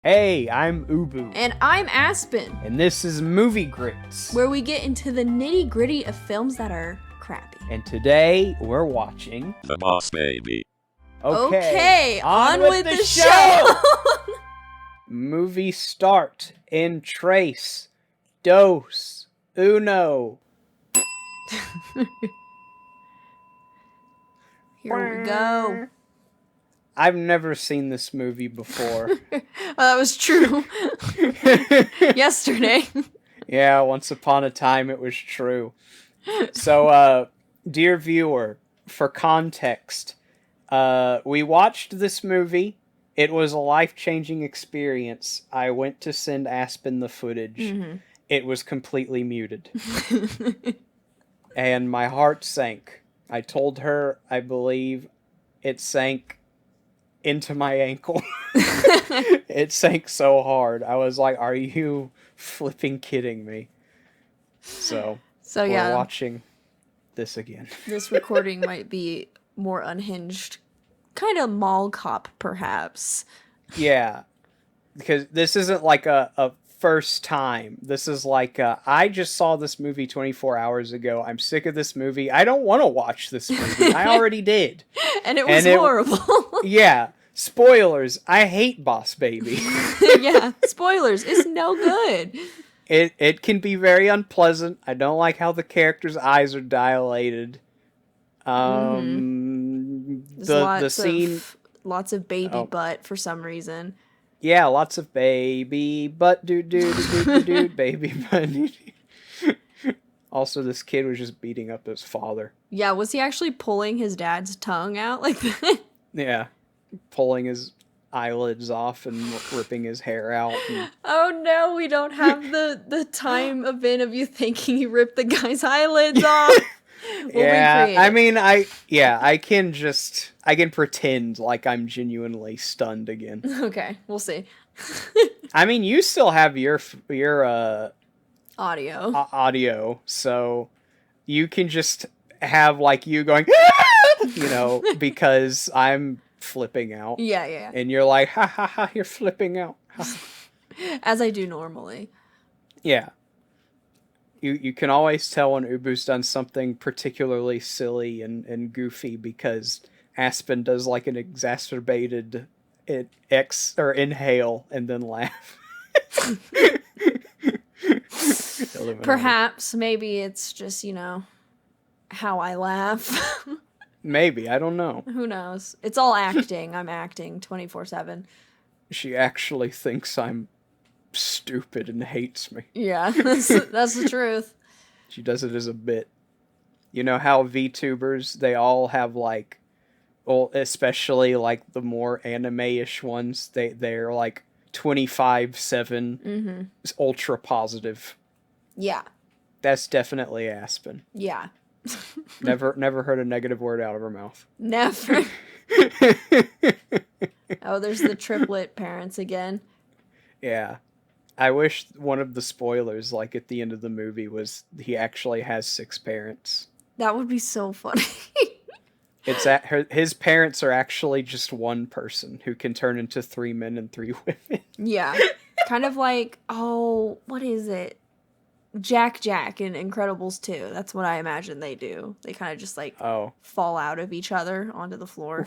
Hey, I'm Ubu, And I'm Aspen, and this is Movie Grits. where we get into the nitty gritty of films that are crappy. And today we're watching The Boss Baby. Okay, on with the show! Movie start in trace, dos, uno. Here we go. I've never seen this movie before. Well, that was true. Yesterday. Yeah, once upon a time it was true. So, dear viewer, for context, we watched this movie. It was a life-changing experience. I went to send Aspen the footage. Mm-hmm. It was completely muted. And my heart sank. I told her, I believe, it sank into my ankle. It sank so hard. I was like, are you flipping kidding me? So we're watching this again. This recording might be more unhinged. Kind of mall cop, perhaps. Yeah. Because this isn't like a first time. This is like, I just saw this movie 24 hours ago. I'm sick of this movie. I don't want to watch this movie. I already did. And it was horrible. Yeah. Spoilers. I hate Boss Baby. Yeah. Spoilers. It's no good. It can be very unpleasant. I don't like how the characters' eyes are dilated. The scene, lots of baby butt for some reason. Yeah, lots of baby butt, dude, baby butt. Also, this kid was just beating up his father. Yeah, was he actually pulling his dad's tongue out like that? Yeah, pulling his eyelids off and ripping his hair out. Oh no, we don't have the time event of you thinking he ripped the guy's eyelids off. I mean, I can pretend like I'm genuinely stunned again. Okay, we'll see. I mean, you still have your audio, so you can just have like you going, because I'm flipping out. Yeah. And you're like, ha ha ha, you're flipping out. As I do normally. Yeah. You can always tell when Ubu's done something particularly silly and goofy because Aspen does like an exacerbated inhale and then laugh. Perhaps, maybe it's just, how I laugh. Maybe, I don't know. Who knows? It's all acting. I'm acting 24/7. She actually thinks I'm stupid and hates me. Yeah, that's the truth. She does it as a bit. You know how VTubers, they all have like, well, especially like the more anime-ish ones, they're like 25/7 ultra positive. Yeah. That's definitely Aspen. Yeah. Never heard a negative word out of her mouth. Never. Oh, there's the triplet parents again. Yeah. I wish one of the spoilers, like at the end of the movie, was he actually has 6 parents. That would be so funny. His parents are actually just one person who can turn into 3 men and 3 women. Yeah. Kind of like, what is it? Jack in Incredibles 2. That's what I imagine they do. They kind of just fall out of each other onto the floor.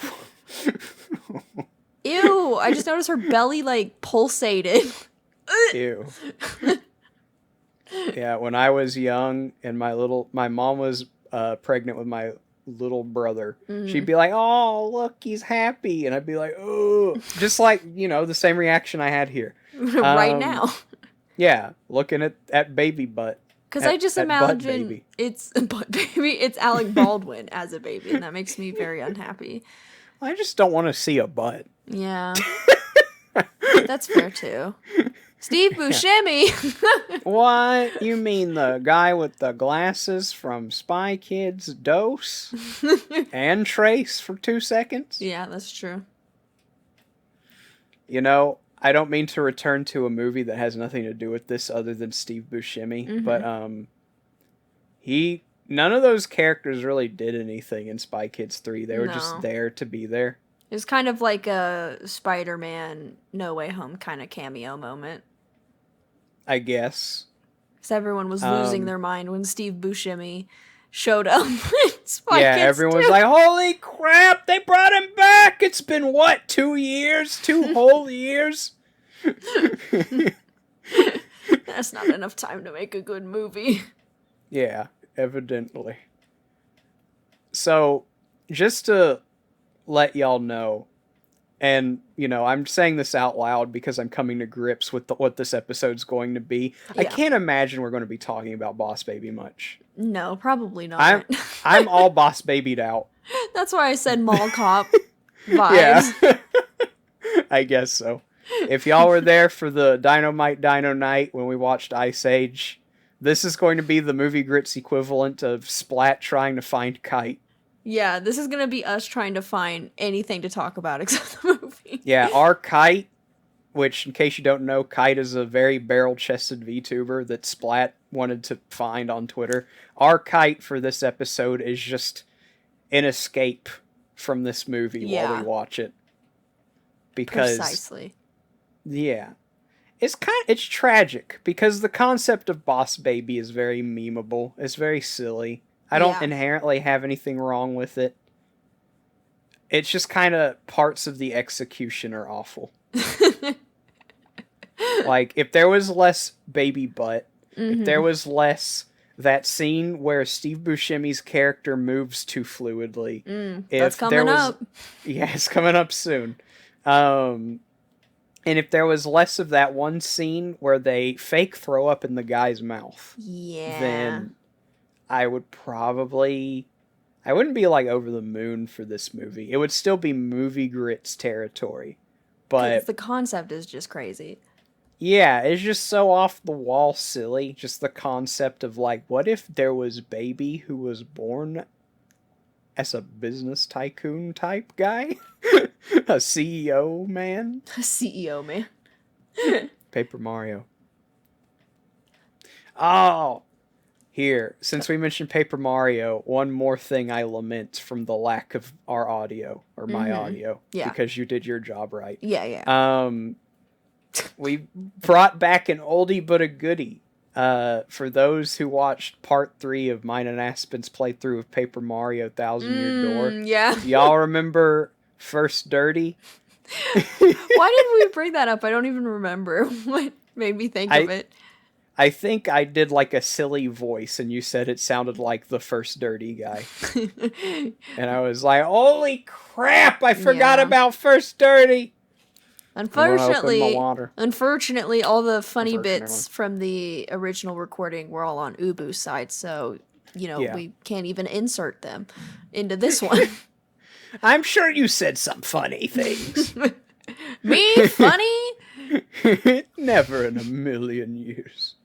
Ew, I just noticed her belly pulsated. Ew. Yeah, when I was young and my mom was pregnant with my little brother, she'd be like, oh, look, he's happy. And I'd be like, oh, just like, the same reaction I had here. Right now. Yeah, looking at baby butt. Because I just imagine it's butt baby. It's Alec Baldwin as a baby, and that makes me very unhappy. I just don't want to see a butt. Yeah. That's fair too. Steve Buscemi. What? You mean the guy with the glasses from Spy Kids Dose and Trace for 2 seconds? Yeah, that's true. I don't mean to return to a movie that has nothing to do with this other than Steve Buscemi, but none of those characters really did anything in Spy Kids 3. They were just there to be there. was kind of like a Spider-Man No Way Home kind of cameo moment. I guess. Because everyone was losing their mind when Steve Buscemi showed up. Yeah, everyone was like, holy crap, they brought him back! It's been, what, 2 years? 2 whole years? That's not enough time to make a good movie. Yeah, evidently. So, just to let y'all know, and, you know, I'm saying this out loud because I'm coming to grips with what this episode's going to be. Yeah. I can't imagine we're going to be talking about Boss Baby much. No, probably not. I'm all Boss Babied out. That's why I said Mall Cop vibes. Yeah. I guess so. If y'all were there for the Dynamite Dino Night when we watched Ice Age, this is going to be the movie Grits equivalent of Splat trying to find Kite. Yeah, this is going to be us trying to find anything to talk about except the movie. Yeah, our Kite, which, in case you don't know, Kite is a very barrel-chested VTuber that Splat wanted to find on Twitter. Our Kite for this episode is just an escape from this movie while we watch it. Because, precisely. Yeah. It's tragic, because the concept of Boss Baby is very memeable. It's very silly. I don't inherently have anything wrong with it. It's just kind of parts of the execution are awful. Like, if there was less baby butt, if there was less that scene where Steve Buscemi's character moves too fluidly. That's coming up. Yeah, it's coming up soon. And if there was less of that one scene where they fake throw up in the guy's mouth, then I wouldn't be like over the moon for this movie. It would still be movie grits territory. But the concept is just crazy. Yeah, it's just so off the wall silly. Just the concept of like, what if there was Baby who was born as a business tycoon type guy? A CEO man? A CEO man. Paper Mario. Oh! Here, since we mentioned Paper Mario, one more thing I lament from the lack of our audio, or my audio. Yeah. Because you did your job right. Yeah. We brought back an oldie but a goodie. For those who watched part 3 of mine and Aspen's playthrough of Paper Mario Thousand Year Door. Yeah. Y'all remember First Dirty? Why did we bring that up? I don't even remember what made me think of it. I think I did like a silly voice and you said it sounded like the First Dirty guy. And I was like, holy crap, I forgot about First Dirty. Unfortunately, all the funny bits from the original recording were all on Ubu's side, so, we can't even insert them into this one. I'm sure you said some funny things. Me? Funny? Never in a million years.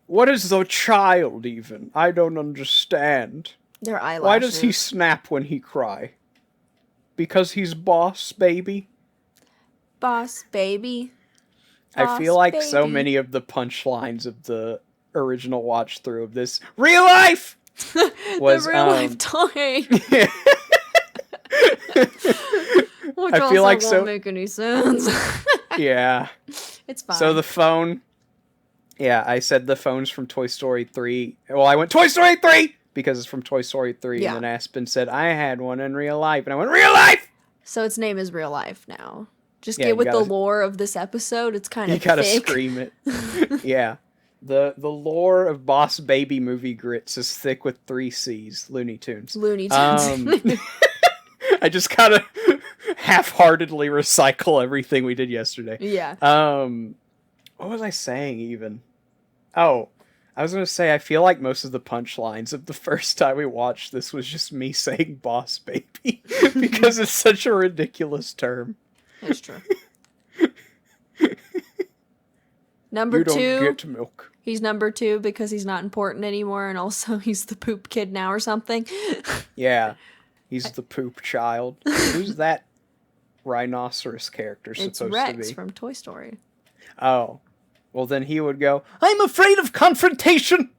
What is the child even? I don't understand. Their eyelashes. Why does he snap when he cry? Because he's Boss Baby? Boss Baby. I feel like so many of the punchlines of the original watch through of this real life was the real life toy. Which I feel like won't make any sense. Yeah. It's fine. So the phone. Yeah, I said the phone's from Toy Story 3. Well, I went Toy Story 3 because it's from Toy Story 3. Yeah. And then Aspen said, I had one in real life. And I went, real life! So its name is Real Life now. Just get with the lore of this episode. It's kind of thick. You gotta scream it. Yeah. The lore of Boss Baby movie grits is thick with 3 C's. Looney Tunes. Looney Tunes. I just gotta half-heartedly recycle everything we did yesterday. Yeah. What was I saying even? Oh, I was gonna say I feel like most of the punchlines of the first time we watched this was just me saying Boss Baby because it's such a ridiculous term. That's true. Number 2. You don't get milk. He's number 2 because he's not important anymore, and also he's the poop kid now or something. Yeah. He's the poop child. Who's that rhinoceros character supposed to be? It's Rex from Toy Story. Oh. Well, then he would go, I'm afraid of confrontation!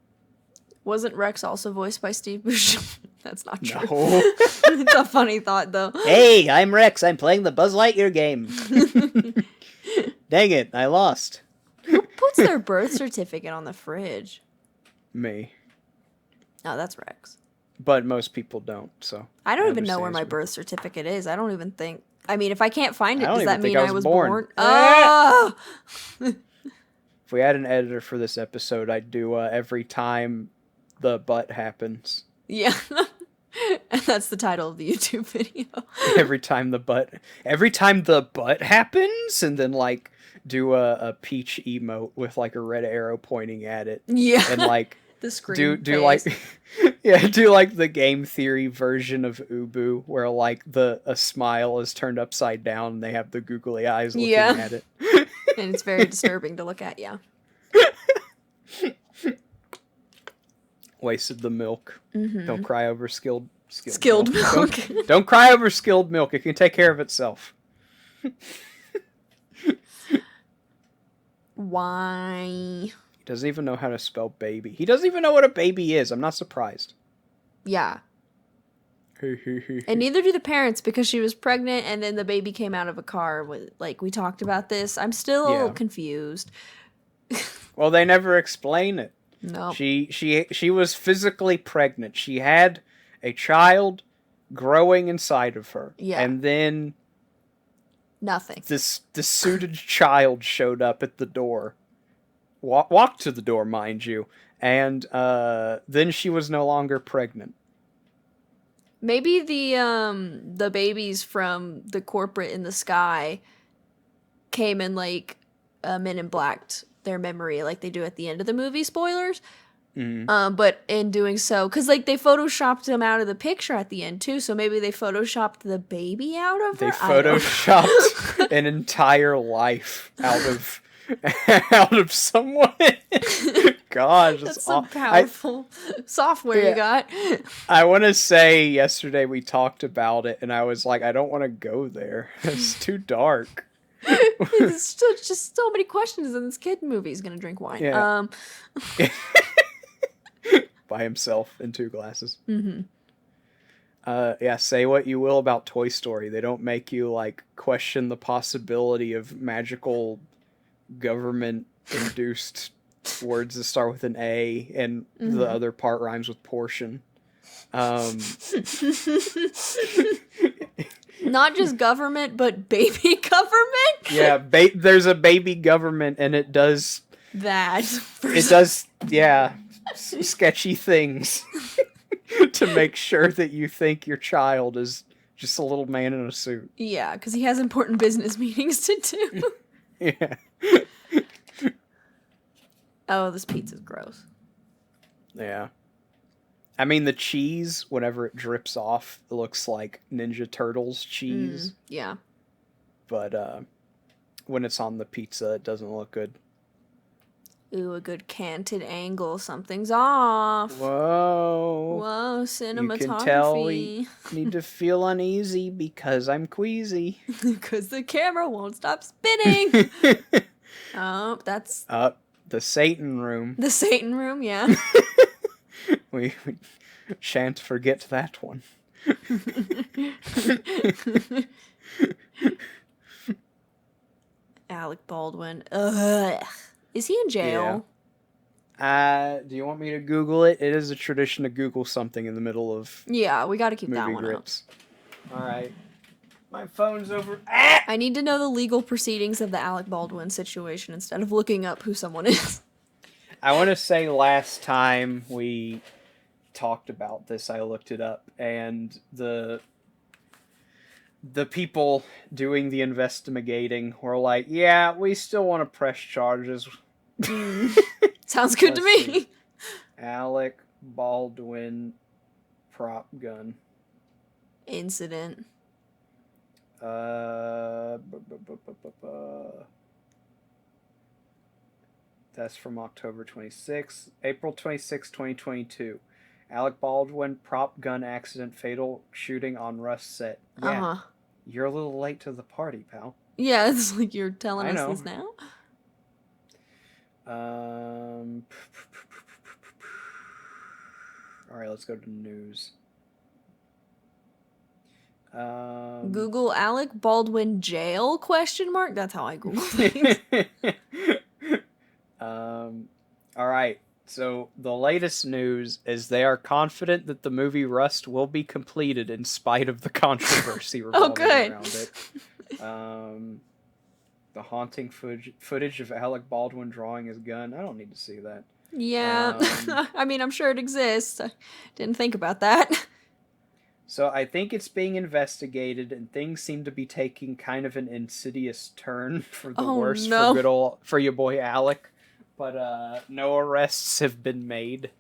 Wasn't Rex also voiced by Steve Buscemi? That's not true. No. It's a funny thought, though. Hey, I'm Rex. I'm playing the Buzz Lightyear game. Dang it, I lost. Who puts their birth certificate on the fridge? Me. Oh, that's Rex. But most people don't, so... I don't even know where my birth certificate is. I don't even think... I mean, if I can't find it, does that mean I was born? Oh! If we had an editor for this episode, I'd do every time the butt happens. Yeah. And that's the title of the YouTube video. Every time the butt happens, and then, like, do a peach emote with, like, a red arrow pointing at it. Yeah. And, like... The screen do like do like the game theory version of Ubu where like a smile is turned upside down and they have the googly eyes looking at it. And it's very disturbing to look at, yeah. Wasted the milk. Mm-hmm. Don't cry over skilled milk. Don't cry over skilled milk. It can take care of itself. Why? He doesn't even know how to spell baby. He doesn't even know what a baby is. I'm not surprised. Yeah. And neither do the parents because she was pregnant and then the baby came out of a car. Like, we talked about this. I'm still confused. Well, they never explain it. No. She was physically pregnant. She had a child growing inside of her. Yeah. And then... Nothing. This suited child showed up at the door. Walked to the door, mind you, and then she was no longer pregnant. Maybe the babies from the corporate in the sky came and like Men in Blacked their memory like they do at the end of the movie. Spoilers. Mm-hmm. But in doing so, because like they photoshopped them out of the picture at the end too, so maybe they photoshopped the baby out of her. They photoshopped an entire life out of someone. Gosh, that's some powerful software you got. I want to say yesterday we talked about it, and I was like, I don't want to go there. It's too dark. There's just so many questions, and this kid movie is gonna drink wine. Yeah. By himself in 2 glasses. Mm-hmm. Say what you will about Toy Story. They don't make you like question the possibility of magical government-induced words that start with an A, and the other part rhymes with portion. Not just government, but baby government? Yeah, there's a baby government, and it does... That. It does, sketchy things to make sure that you think your child is just a little man in a suit. Yeah, because he has important business meetings to do. Yeah. Oh, this pizza's gross. Yeah. I mean, the cheese, whenever it drips off, it looks like Ninja Turtles cheese. Yeah. But when it's on the pizza, it doesn't look good. Ooh, a good canted angle. Something's off. Whoa, cinematography. You can tell we need to feel uneasy because I'm queasy. Because the camera won't stop spinning. Oh, that's... the Satan room. The Satan room, yeah. we shan't forget that one. Alec Baldwin. Ugh. Is he in jail? Yeah. Do you want me to Google it? It is a tradition to Google something in the middle of... Yeah, we gotta keep that one grips. Up. Alright. My phone's over... I need to know the legal proceedings of the Alec Baldwin situation instead of looking up who someone is. I want to say last time we talked about this, I looked it up, and the people doing the investigating were like, yeah, we still want to press charges. Sounds good to me. See. Alec Baldwin prop gun incident. That's from October 26th. April 26, 2022. Alec Baldwin prop gun accident, fatal shooting on Rust set. Yeah, you're a little late to the party, pal. Yeah, it's like you're telling us this now. All right, let's go to news. Google Alec Baldwin jail ? That's how I Google things. All right. So the latest news is they are confident that the movie Rust will be completed in spite of the controversy revolving around it. The haunting footage of Alec Baldwin drawing his gun. I don't need to see that. Yeah. I mean, I'm sure it exists. I didn't think about that. So I think it's being investigated, and things seem to be taking kind of an insidious turn for the worse for your boy Alec. But no arrests have been made.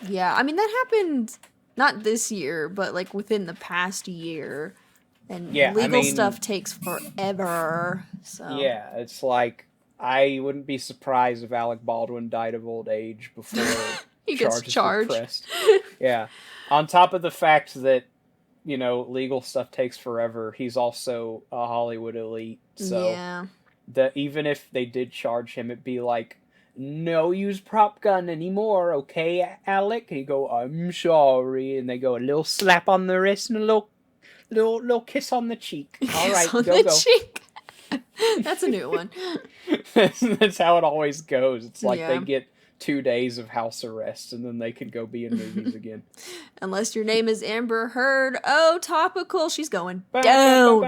Yeah, I mean, that happened not this year, but like within the past year. And legal stuff takes forever. So yeah, it's like I wouldn't be surprised if Alec Baldwin died of old age before he gets charged. Were pressed. Yeah, on top of the fact that legal stuff takes forever, he's also a Hollywood elite. So that even if they did charge him, it'd be like, no use prop gun anymore, okay, Alec? And you go, I'm sorry, and they go a little slap on the wrist and a little kiss on the cheek. All right, go. Cheek. That's a new one. That's how it always goes. It's like they get 2 days of house arrest and then they can go be in movies again. Unless your name is Amber Heard. Oh, topical. She's going down.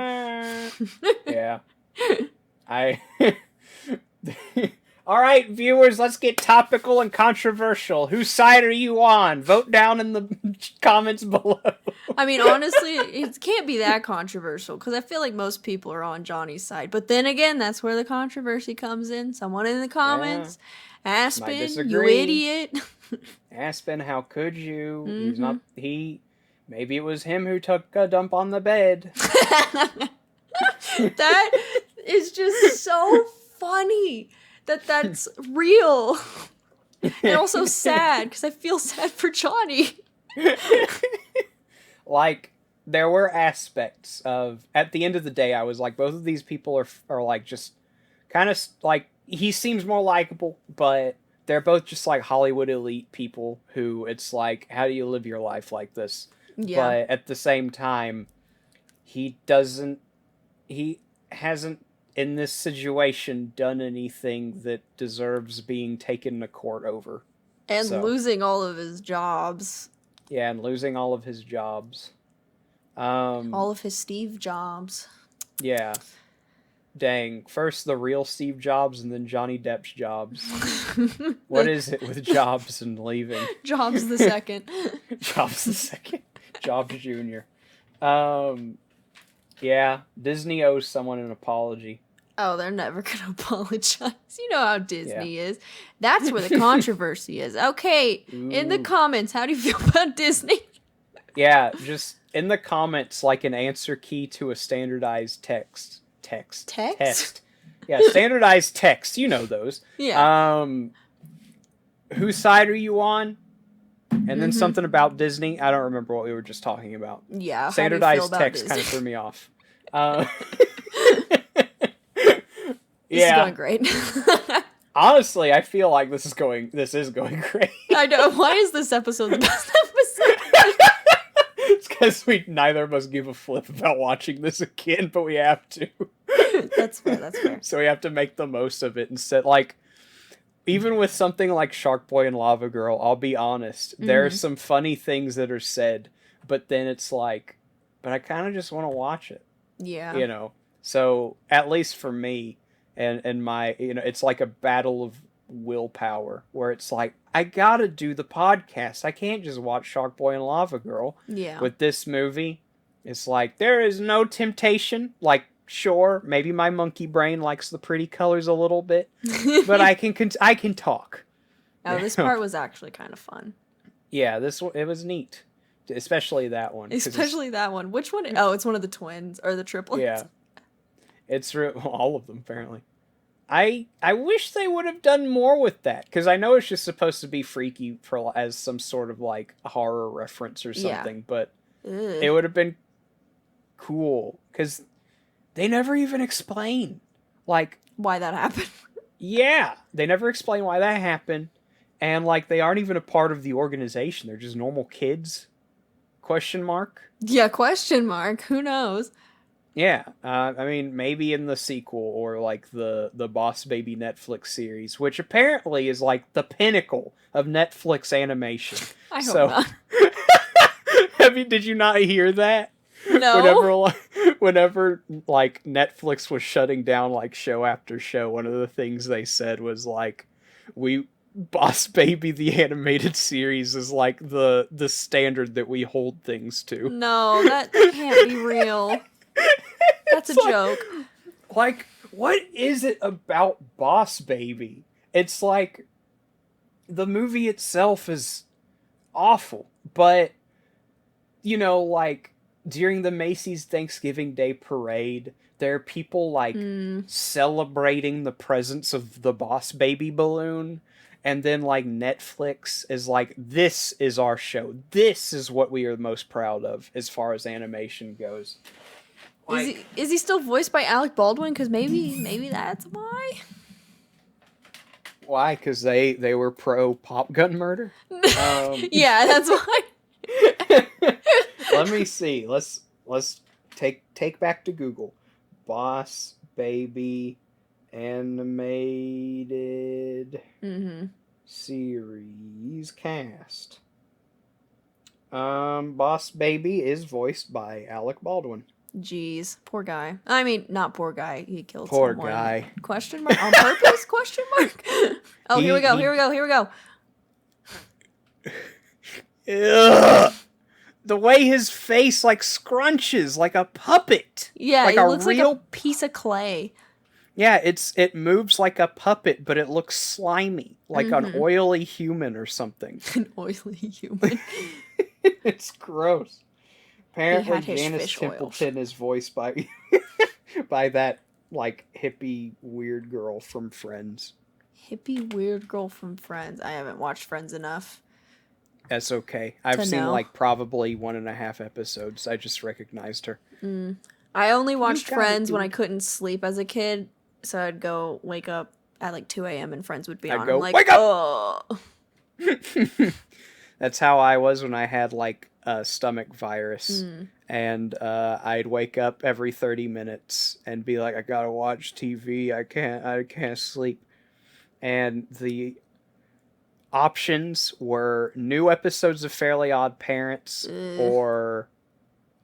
Yeah. All right, viewers, let's get topical and controversial. Whose side are you on? Vote down in the comments below. I mean, honestly, it can't be that controversial because I feel like most people are on Johnny's side. But then again, that's where the controversy comes in. Someone in the comments, Aspen, you idiot. Aspen, how could you? Mm-hmm. Maybe it was him who took a dump on the bed. That is just so funny. That's real. And also sad, because I feel sad for Johnny. Like, there were aspects of, at the end of the day, I was like, both of these people are like, just kind of, like, he seems more likable, but they're both just, like, Hollywood elite people who, it's like, how do you live your life like this? Yeah. But at the same time, he hasn't, in this situation, done anything that deserves being taken to court over. And losing all of his jobs. Yeah, and losing all of his jobs. All of his Steve Jobs. Yeah. Dang. First the real Steve Jobs and then Johnny Depp's Jobs. What is it with Jobs and leaving? Jobs the second. Jobs the second. Jobs Jr. Yeah, Disney owes someone an apology. Oh, they're never going to apologize. You know how Disney is. That's where the controversy is. Okay, in the comments, how do you feel about Disney? Yeah, just in the comments, like an answer key to a standardized text. Text? Yeah, standardized text. You know those. Yeah. Whose side are you on? And then something about Disney. I don't remember what we were just talking about. Yeah. Standardized text kind of threw me off. This is going great. Honestly, I feel like this is going great. I know. Why is this episode the best episode? It's because neither of us give a flip about watching this again, but we have to. That's fair. So we have to make the most of it instead. Like, even with something like Shark Boy and Lava Girl, I'll be honest, there are some funny things that are said, but then it's like, but I kind of just want to watch it. Yeah. You know? So, at least for me, and my, it's like a battle of willpower, where it's like, I gotta do the podcast. I can't just watch Shark Boy and Lava Girl. Yeah. With this movie, it's like, there is no temptation. Like, sure, maybe my monkey brain likes the pretty colors a little bit, but I can talk. Oh, this part was actually kind of fun. Yeah, it was neat. Especially that one. Especially that one. Which one? Oh, it's one of the twins, or the triplets. Yeah. It's all of them, apparently. I wish they would have done more with that, because I know it's just supposed to be freaky as some sort of, like, horror reference or something, but it would have been cool, because they never even explain, like... why that happened. Yeah, they never explain why that happened, And, like, they aren't even a part of the organization. They're just normal kids? Question mark? Yeah, question mark. Who knows? Yeah, I mean, maybe in the sequel or like the Boss Baby Netflix series, which apparently is like the pinnacle of Netflix animation. I hope not. Did you not hear that? No. Whenever like Netflix was shutting down like show after show, one of the things they said was like, "We Boss Baby the animated series is like the standard that we hold things to." No, that can't be real. That's a joke. Like, what is it about Boss Baby? It's like, the movie itself is awful, but, you know, like, during the Macy's Thanksgiving Day Parade, there are people, like, celebrating the presence of the Boss Baby balloon, and then, like, Netflix is like, this is our show. This is what we are most proud of as far as animation goes. Like, is he still voiced by Alec Baldwin? Because maybe that's why. Why? Because they were pro Pop Gun murder. Yeah, that's why. Let me see. Let's take back to Google. Boss Baby animated series cast. Boss Baby is voiced by Alec Baldwin. Jeez, poor guy. I mean, not pour guy. He killed poor someone. Guy. Question mark? On purpose? Question mark? Oh, here we go. Ugh. The way his face like scrunches like a puppet. Yeah, like it looks like a piece of clay. Yeah, it moves like a puppet, but it looks slimy, like an oily human or something. An oily human. It's gross. Apparently, Janice Templeton is voiced by by that like hippie weird girl from Friends. Hippie weird girl from Friends. I haven't watched Friends enough. That's okay. I've seen like probably 1.5 episodes. I just recognized her. I only watched Friends when I couldn't sleep as a kid, so I'd go wake up at like 2 a.m. and Friends would be on. I'd go, I'm like, wake up! Oh. That's how I was when I had like a stomach virus, and I'd wake up every 30 minutes and be like, I gotta watch TV. I can't sleep. And the options were new episodes of Fairly Odd Parents or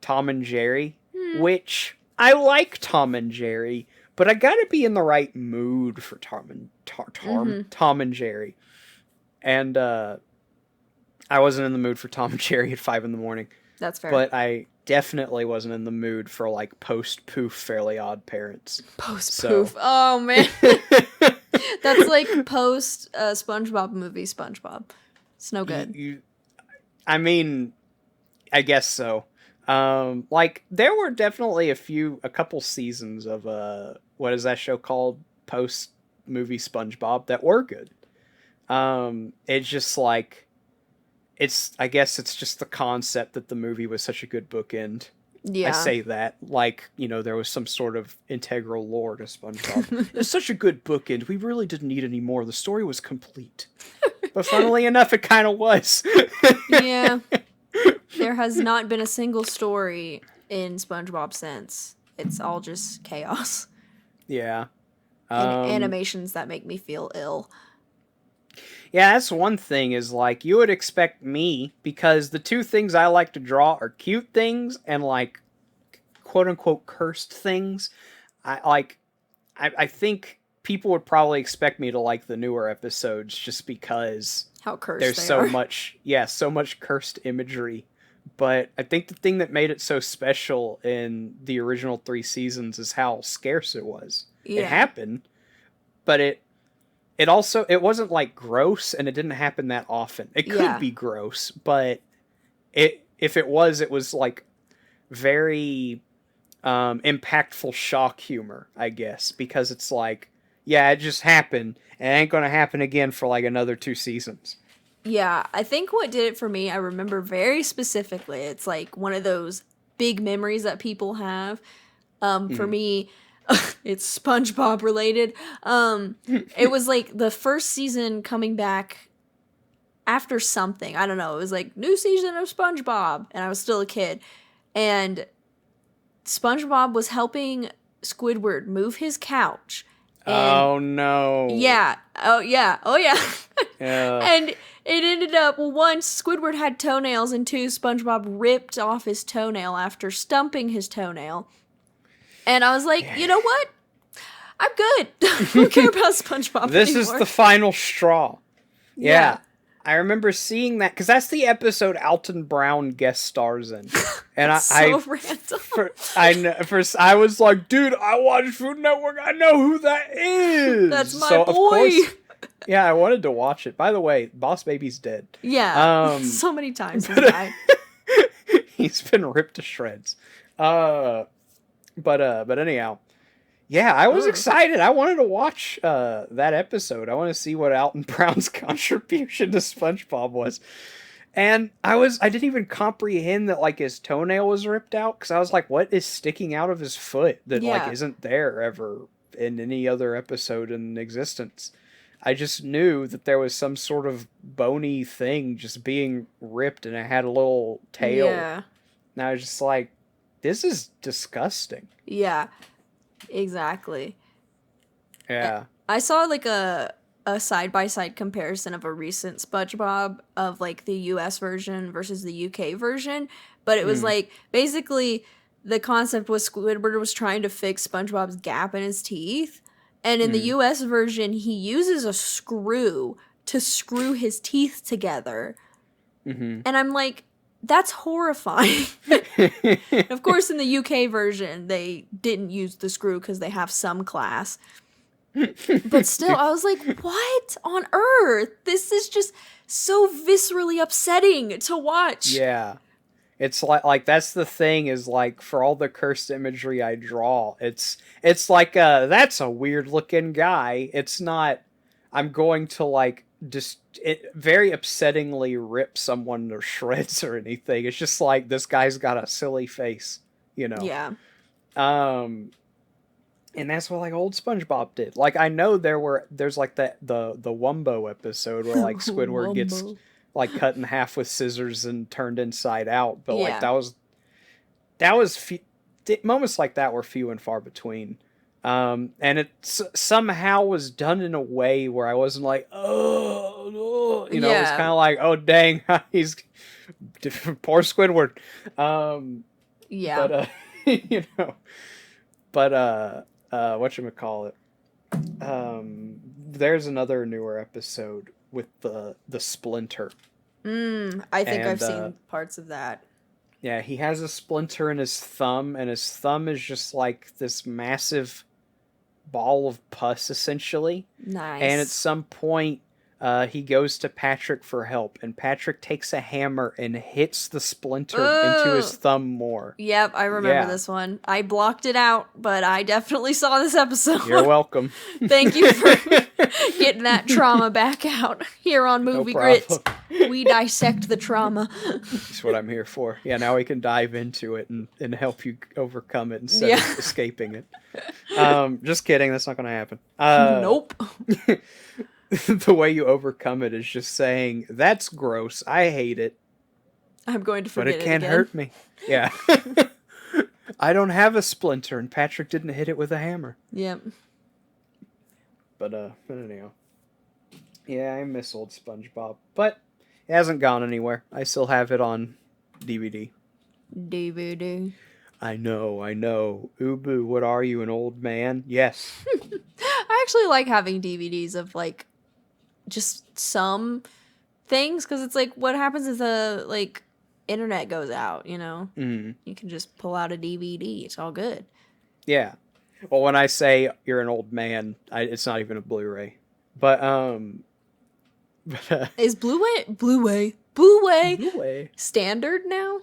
Tom and Jerry, which I like Tom and Jerry, but I gotta be in the right mood for Tom and Jerry. And I wasn't in the mood for Tom and Jerry at 5 a.m. That's fair. But I definitely wasn't in the mood for like post-poof Fairly Odd Parents. Post-poof. Oh man. That's like post SpongeBob movie SpongeBob. It's no good. I mean, I guess so. Like there were definitely a couple seasons of what is that show called? Post movie SpongeBob that were good. It's just like I guess it's just the concept that the movie was such a good bookend. Yeah. I say that like, you know, there was some sort of integral lore to SpongeBob. It's such a good bookend. We really didn't need any more. The story was complete. But funnily enough, it kind of was. Yeah. There has not been a single story in SpongeBob since. It's all just chaos. Yeah. And animations that make me feel ill. Yeah, that's one thing is like you would expect me, because the two things I like to draw are cute things and like quote unquote cursed things. I think people would probably expect me to like the newer episodes just because how cursed there's so much cursed imagery. But I think the thing that made it so special in the original 3 seasons is how scarce it was. Yeah. It happened, but it wasn't like gross, and it didn't happen that often. It could be gross, but if it was like very impactful shock humor, I guess, because it's like, yeah, it just happened, and it ain't gonna happen again for like another 2 seasons. Yeah, I think what did it for me, I remember very specifically, it's like one of those big memories that people have. For me, it's SpongeBob related. It was like the first season coming back after something. I don't know. It was like new season of SpongeBob, and I was still a kid. And SpongeBob was helping Squidward move his couch. And oh no. Yeah. Oh yeah. Oh yeah. Yeah. And it ended up, well, one, Squidward had toenails, and two, SpongeBob ripped off his toenail after stumping his toenail. And I was like, you know what? I'm good. I don't care about SpongeBob This anymore. is the final straw. Yeah. I remember seeing that because that's the episode Alton Brown guest stars in, and I was like, dude, I watch Food Network. I know who that is. That's my boy. Of course, yeah, I wanted to watch it. By the way, Boss Baby's dead. Yeah, so many times he's died. He's been ripped to shreds. But anyhow. Yeah, I was excited. I wanted to watch that episode. I want to see what Alton Brown's contribution to SpongeBob was. And I didn't even comprehend that, like, his toenail was ripped out, because I was like, what is sticking out of his foot that, like, isn't there ever in any other episode in existence? I just knew that there was some sort of bony thing just being ripped, and it had a little tail. Yeah. And I was just like, this is disgusting. Yeah. Exactly. Yeah. I saw like a side-by-side comparison of a recent SpongeBob of like the US version versus the UK version, but it was like basically the concept was Squidward was trying to fix SpongeBob's gap in his teeth, and in the US version he uses a screw to screw his teeth together. And I'm like, that's horrifying. Of course, in the UK version, they didn't use the screw because they have some class. But still, I was like, what on earth? This is just so viscerally upsetting to watch. Yeah. It's like that's the thing is, like, for all the cursed imagery I draw, it's like, that's a weird looking guy. It's not, I'm going to, like, just very upsettingly rip someone to shreds or anything. It's just like, this guy's got a silly face, you know? Yeah. And that's what, like, old SpongeBob did. Like, I know there's like the Wumbo episode where, like, Squidward gets, like, cut in half with scissors and turned inside out, but like that was moments like that were few and far between. And it somehow was done in a way where I wasn't like, oh, you know, it was kind of like, oh, dang, he's poor Squidward. But, you know, but, whatchamacallit, there's another newer episode with the splinter. I think I've seen parts of that. Yeah, he has a splinter in his thumb, and his thumb is just like this massive ball of pus, essentially. Nice. And at some point, he goes to Patrick for help, and Patrick takes a hammer and hits the splinter into his thumb more. Yep, I remember this one. I blocked it out, but I definitely saw this episode. You're welcome. Thank you for getting that trauma back out here on Movie Grits. We dissect the trauma. That's what I'm here for. Yeah, now we can dive into it and help you overcome it instead of escaping it. Just kidding. That's not going to happen. Nope. The way you overcome it is just saying, that's gross. I hate it. I'm going to forget it. But it can't hurt me. Yeah. I don't have a splinter, and Patrick didn't hit it with a hammer. Yep. But anyhow. Yeah, I miss old SpongeBob. But it hasn't gone anywhere. I still have it on DVD. DVD. I know. Ubu, what are you, an old man? Yes. I actually like having DVDs of, like, just some things, because it's like, what happens if the, like, internet goes out, you know? You can just pull out a DVD. It's all good. Yeah. Well, when I say you're an old man, it's not even a Blu-ray. But, is Blu-ray standard now?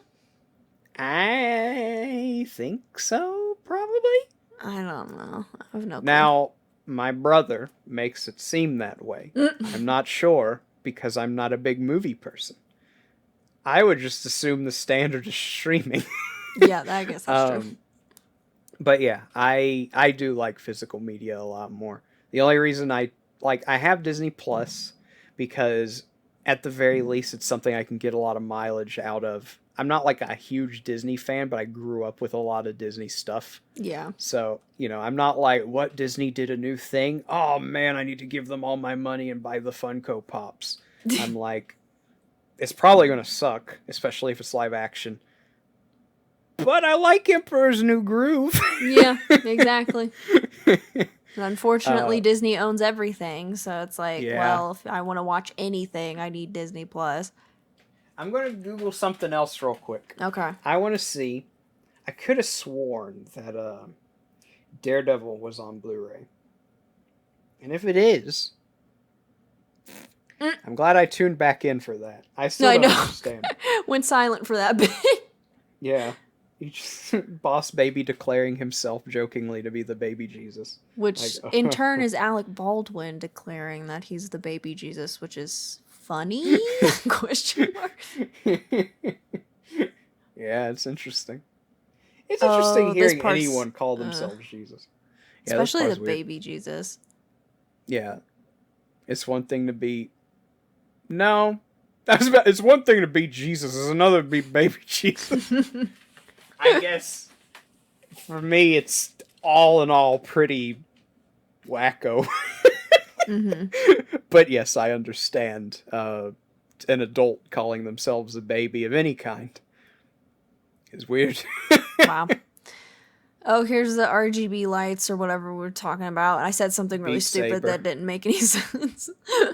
I think so, probably. I don't know. I have no clue. Now, my brother makes it seem that way. I'm not sure, because I'm not a big movie person. I would just assume the standard is streaming. Yeah, I guess that's true. But yeah, I do like physical media a lot more. The only reason I have Disney Plus, because at the very least, it's something I can get a lot of mileage out of. I'm not like a huge Disney fan, but I grew up with a lot of Disney stuff. Yeah. So, I'm not like, what, Disney did a new thing? Oh man, I need to give them all my money and buy the Funko Pops. I'm like, it's probably going to suck, especially if it's live action. But I like Emperor's New Groove. Yeah, exactly. And unfortunately, Disney owns everything, so it's like, well, if I want to watch anything, I need Disney Plus. I'm going to Google something else real quick. Okay. I want to see. I could have sworn that Daredevil was on Blu-ray. And if it is, I'm glad I tuned back in for that. I still don't understand. Went silent for that bit. Yeah. Boss Baby declaring himself jokingly to be the baby Jesus. Which, in turn, is Alec Baldwin declaring that he's the baby Jesus, which is funny? Question mark. Yeah, it's interesting. It's interesting hearing anyone call themselves Jesus. Yeah, especially the baby Jesus. Yeah. It's one thing to be... No. It's one thing to be Jesus. It's another to be baby Jesus. I guess for me, it's all in all pretty wacko. But yes, I understand an adult calling themselves a baby of any kind is weird. Wow. Oh, here's the RGB lights or whatever we're talking about. I said something really stupid that didn't make any sense.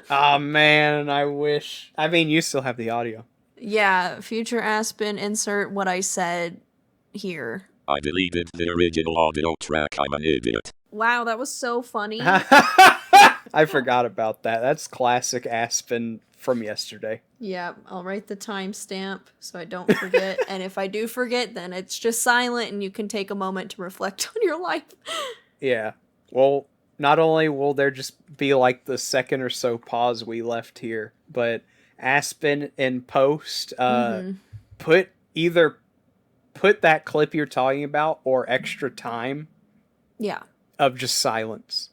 Oh, man, I wish. I mean, you still have the audio. Yeah, future Aspen, insert what I said here. I deleted the original audio track. I'm an idiot. Wow, that was so funny. I forgot about that. That's classic Aspen from yesterday. Yeah, I'll write the timestamp so I don't forget. And if I do forget, then it's just silent and you can take a moment to reflect on your life. Yeah. Well, not only will there just be like the second or so pause we left here, but Aspen in post, put that clip you're talking about or extra time. Yeah. Of just silence.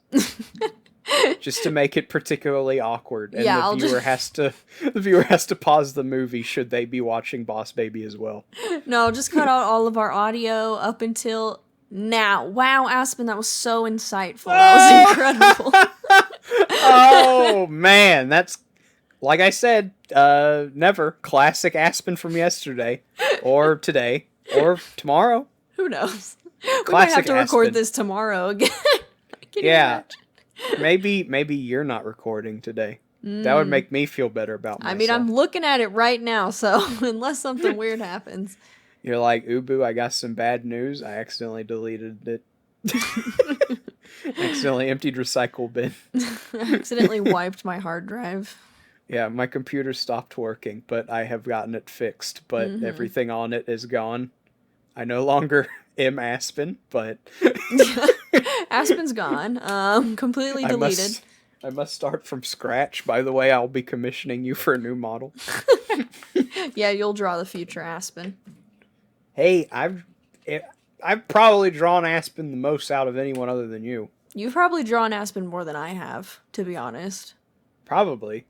Just to make it particularly awkward. And the viewer has to pause the movie should they be watching Boss Baby as well. No, just cut out all of our audio up until now. Wow, Aspen, that was so insightful. That was incredible. Oh, man. That's, like I said, never. Classic Aspen from yesterday. Or today. Or tomorrow. Who knows? We might have to record this tomorrow again. Yeah. Maybe you're not recording today. That would make me feel better about myself. I mean, I'm looking at it right now, so unless something weird happens. You're like, Ubu, I got some bad news. I accidentally deleted it. Accidentally emptied recycle bin. I accidentally wiped my hard drive. Yeah, my computer stopped working, but I have gotten it fixed. But everything on it is gone. I no longer am Aspen, but... Aspen's gone. Completely deleted. I must start from scratch. By the way, I'll be commissioning you for a new model. Yeah, you'll draw the future Aspen. Hey, I've probably drawn Aspen the most out of anyone other than you. You've probably drawn Aspen more than I have, to be honest. Probably.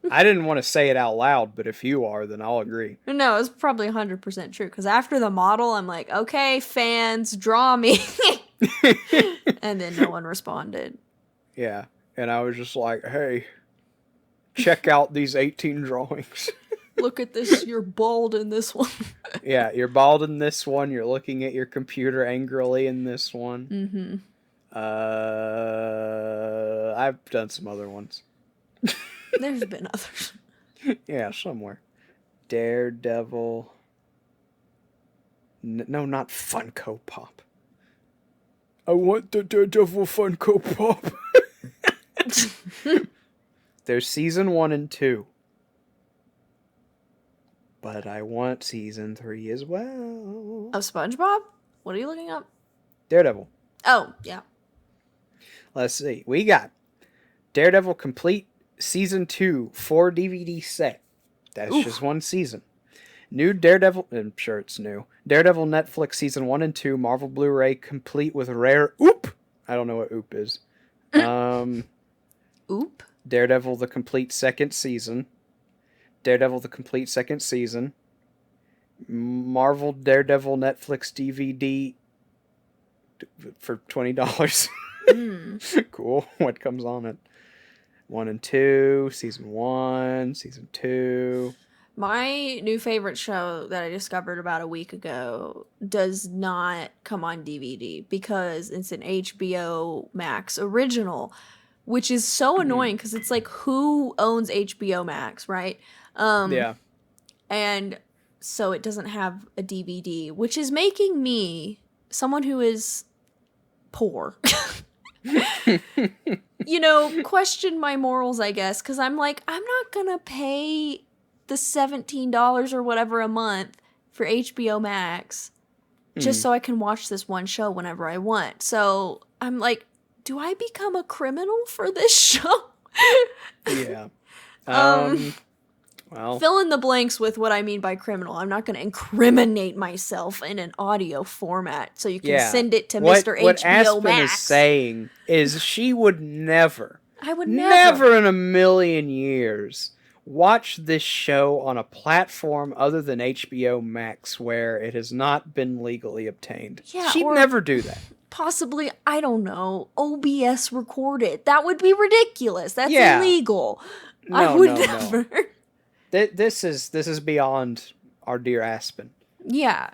I didn't want to say it out loud, but if you are, then I'll agree. No, it's probably 100% true, because after the model, I'm like, okay, fans, draw me. And then no one responded. Yeah, and I was just like, hey, check out these 18 drawings. Look at this, you're bald in this one. Yeah, you're bald in this one, you're looking at your computer angrily in this one. I've done some other ones. There's been others. Yeah, somewhere. Daredevil. No, not Funko Pop. I want the Daredevil Funko Pop. There's season 1 and 2. But I want season 3 as well. Of SpongeBob? What are you looking up? Daredevil. Oh, yeah. Let's see. We got Daredevil Complete Season 2 4 DVD set. That's just one season. New Daredevil, I'm sure it's new. Daredevil Netflix Season 1 and 2 Marvel Blu-ray complete with rare Oop. I don't know what Oop is. Oop? Daredevil the complete second season. Daredevil the complete second season, Marvel Daredevil Netflix DVD for $20. Cool. What comes on it? 1 and 2, season 1, season 2. My new favorite show that I discovered about a week ago does not come on DVD because it's an HBO Max original, which is so annoying because it's like, who owns HBO Max, right? Yeah. And so it doesn't have a DVD, which is making me someone who is poor. Question my morals, I guess, because I'm like, I'm not gonna pay the $17 or whatever a month for HBO Max just so I can watch this one show whenever I want. So I'm like, do I become a criminal for this show? Yeah. Well, fill in the blanks with what I mean by criminal. I'm not going to incriminate myself in an audio format, so you can send it to Mr. HBO What Aspen Max. is saying is she would never, I would never in a million years, watch this show on a platform other than HBO Max where it has not been legally obtained. Yeah, she'd never do that. Possibly, I don't know, OBS recorded. That would be ridiculous. That's illegal. No, I would never. No. This is beyond our dear Aspen. Yeah.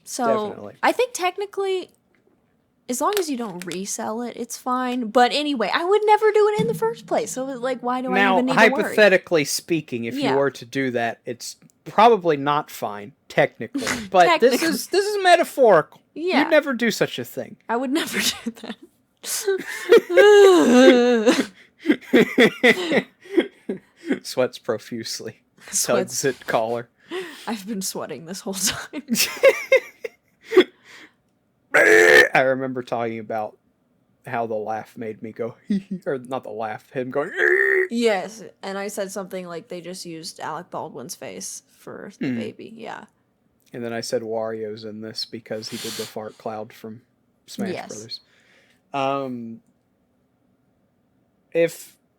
So definitely. I think technically, as long as you don't resell it, it's fine. But anyway, I would never do it in the first place. So like, why do I even need to worry? Now, hypothetically speaking, if you were to do that, it's probably not fine, technically. But this is metaphorical. Yeah. You'd never do such a thing. I would never do that. Sweats profusely. Tugs at collar. I've been sweating this whole time. I remember talking about how the laugh made me go, or not the laugh, him going, yes, and I said something like they just used Alec Baldwin's face for the baby, yeah. And then I said Wario's in this because he did the fart cloud from Smash Brothers.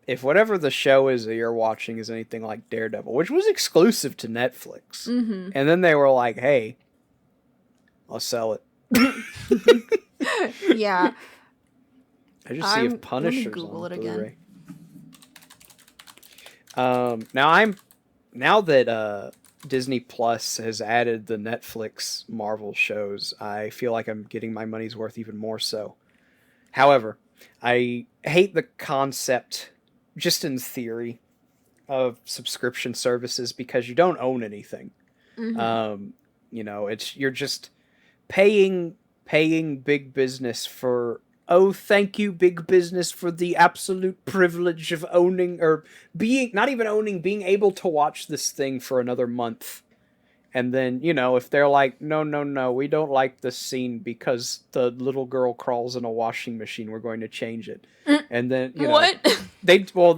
If whatever the show is that you're watching is anything like Daredevil, which was exclusive to Netflix, and then they were like, hey, I'll sell it. Yeah. I just see if Punisher's Google on it Blu-ray. Now that Disney Plus has added the Netflix Marvel shows, I feel like I'm getting my money's worth even more so. However, I hate the concept, just in theory, of subscription services because you don't own anything. You're just paying big business for, oh, thank you, big business, for the absolute privilege of owning, or not even owning, being able to watch this thing for another month. And then, if they're like, no, we don't like this scene because the little girl crawls in a washing machine, we're going to change it. And then, what?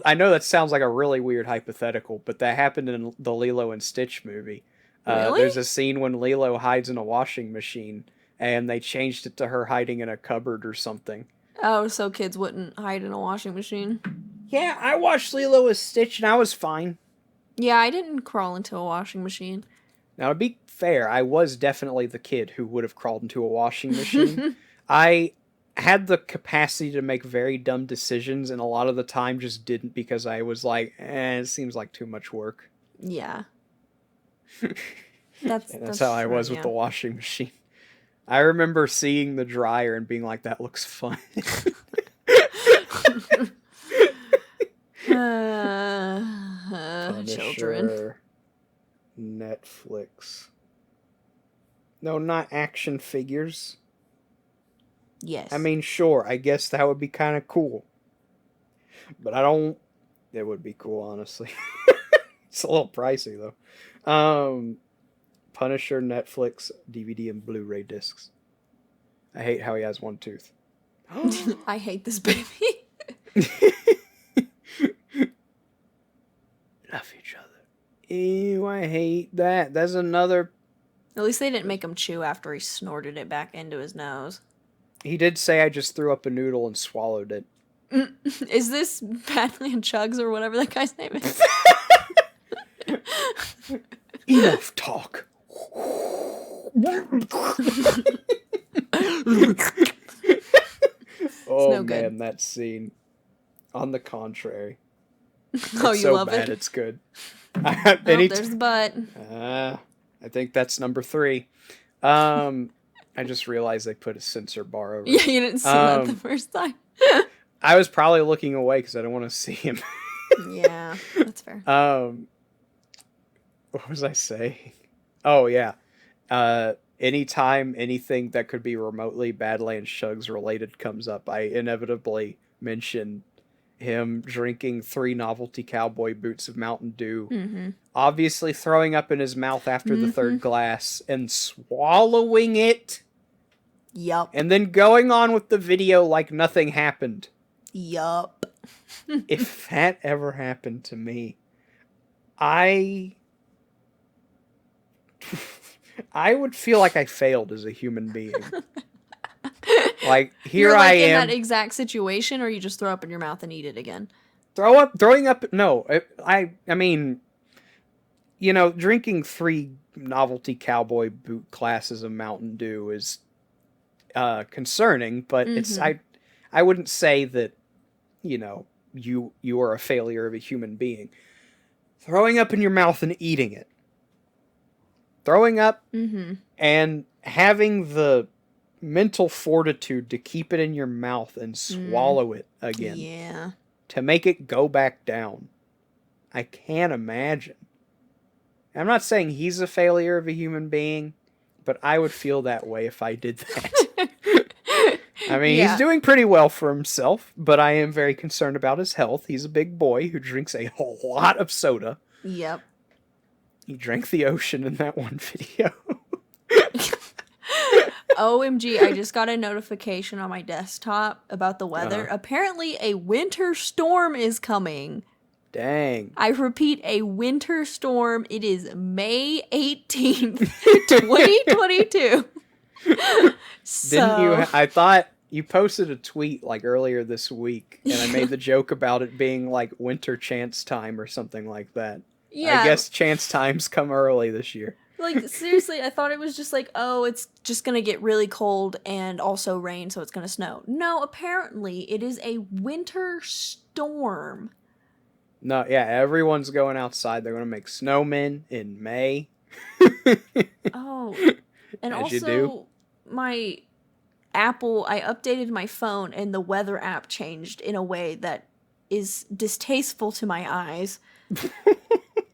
I know that sounds like a really weird hypothetical, but that happened in the Lilo and Stitch movie. Really? There's a scene when Lilo hides in a washing machine, and they changed it to her hiding in a cupboard or something. Oh, so kids wouldn't hide in a washing machine? Yeah, I watched Lilo and Stitch, and I was fine. Yeah, I didn't crawl into a washing machine. Now, to be fair, I was definitely the kid who would have crawled into a washing machine. I had the capacity to make very dumb decisions, and a lot of the time just didn't because I was like, it seems like too much work. Yeah. That's how I was with the washing machine. I remember seeing the dryer and being like, that looks fun. Children. Netflix. No, not action figures. Yes. I mean, sure, I guess that would be kind of cool. But it would be cool, honestly. It's a little pricey, though. Punisher, Netflix, DVD, and Blu-ray discs. I hate how he has one tooth. I hate this baby. Love each other. Ew, I hate that. That's another... At least they didn't make him chew after he snorted it back into his nose. He did say I just threw up a noodle and swallowed it. Is this Badland Chugs or whatever that guy's name is? Enough talk. Oh no man, good. That scene. On the contrary. Oh, you love bad, it? It's good. There's the butt. I think that's number 3. I just realized they put a censor bar over it. Yeah, you didn't see that the first time. I was probably looking away because I don't want to see him. Yeah, that's fair. What was I saying? Oh, yeah. Anytime anything that could be remotely Badlands Shugs related comes up, I inevitably mention him drinking 3 novelty cowboy boots of Mountain Dew, obviously throwing up in his mouth after the 3rd glass, and swallowing it. Yup. And then going on with the video like nothing happened. Yup. If that ever happened to me, I would feel like I failed as a human being. Like, here I am. In that exact situation, or you just throw up in your mouth and eat it again? Throwing up, no. I mean, drinking 3 novelty cowboy boot glasses of Mountain Dew is concerning, but it's I wouldn't say that, you are a failure of a human being. Throwing up in your mouth and eating it. Throwing up and having the mental fortitude to keep it in your mouth and swallow it again. Yeah. To make it go back down. I can't imagine. I'm not saying he's a failure of a human being, but I would feel that way if I did that. I mean, he's doing pretty well for himself, but I am very concerned about his health. He's a big boy who drinks a whole lot of soda. Yep. He drank the ocean in that one video. OMG, I just got a notification on my desktop about the weather. Apparently, a winter storm is coming. Dang. I repeat, a winter storm. It is May 18th, 2022. Didn't you? I thought you posted a tweet like earlier this week, and I made the joke about it being like winter chance time or something like that. Yeah. I guess chance times come early this year. Like, seriously, I thought it was just like, oh, it's just going to get really cold and also rain, so it's going to snow. No, apparently it is a winter storm. No, yeah, everyone's going outside. They're going to make snowmen in May. Oh, and as also my Apple, I updated my phone and the weather app changed in a way that is distasteful to my eyes.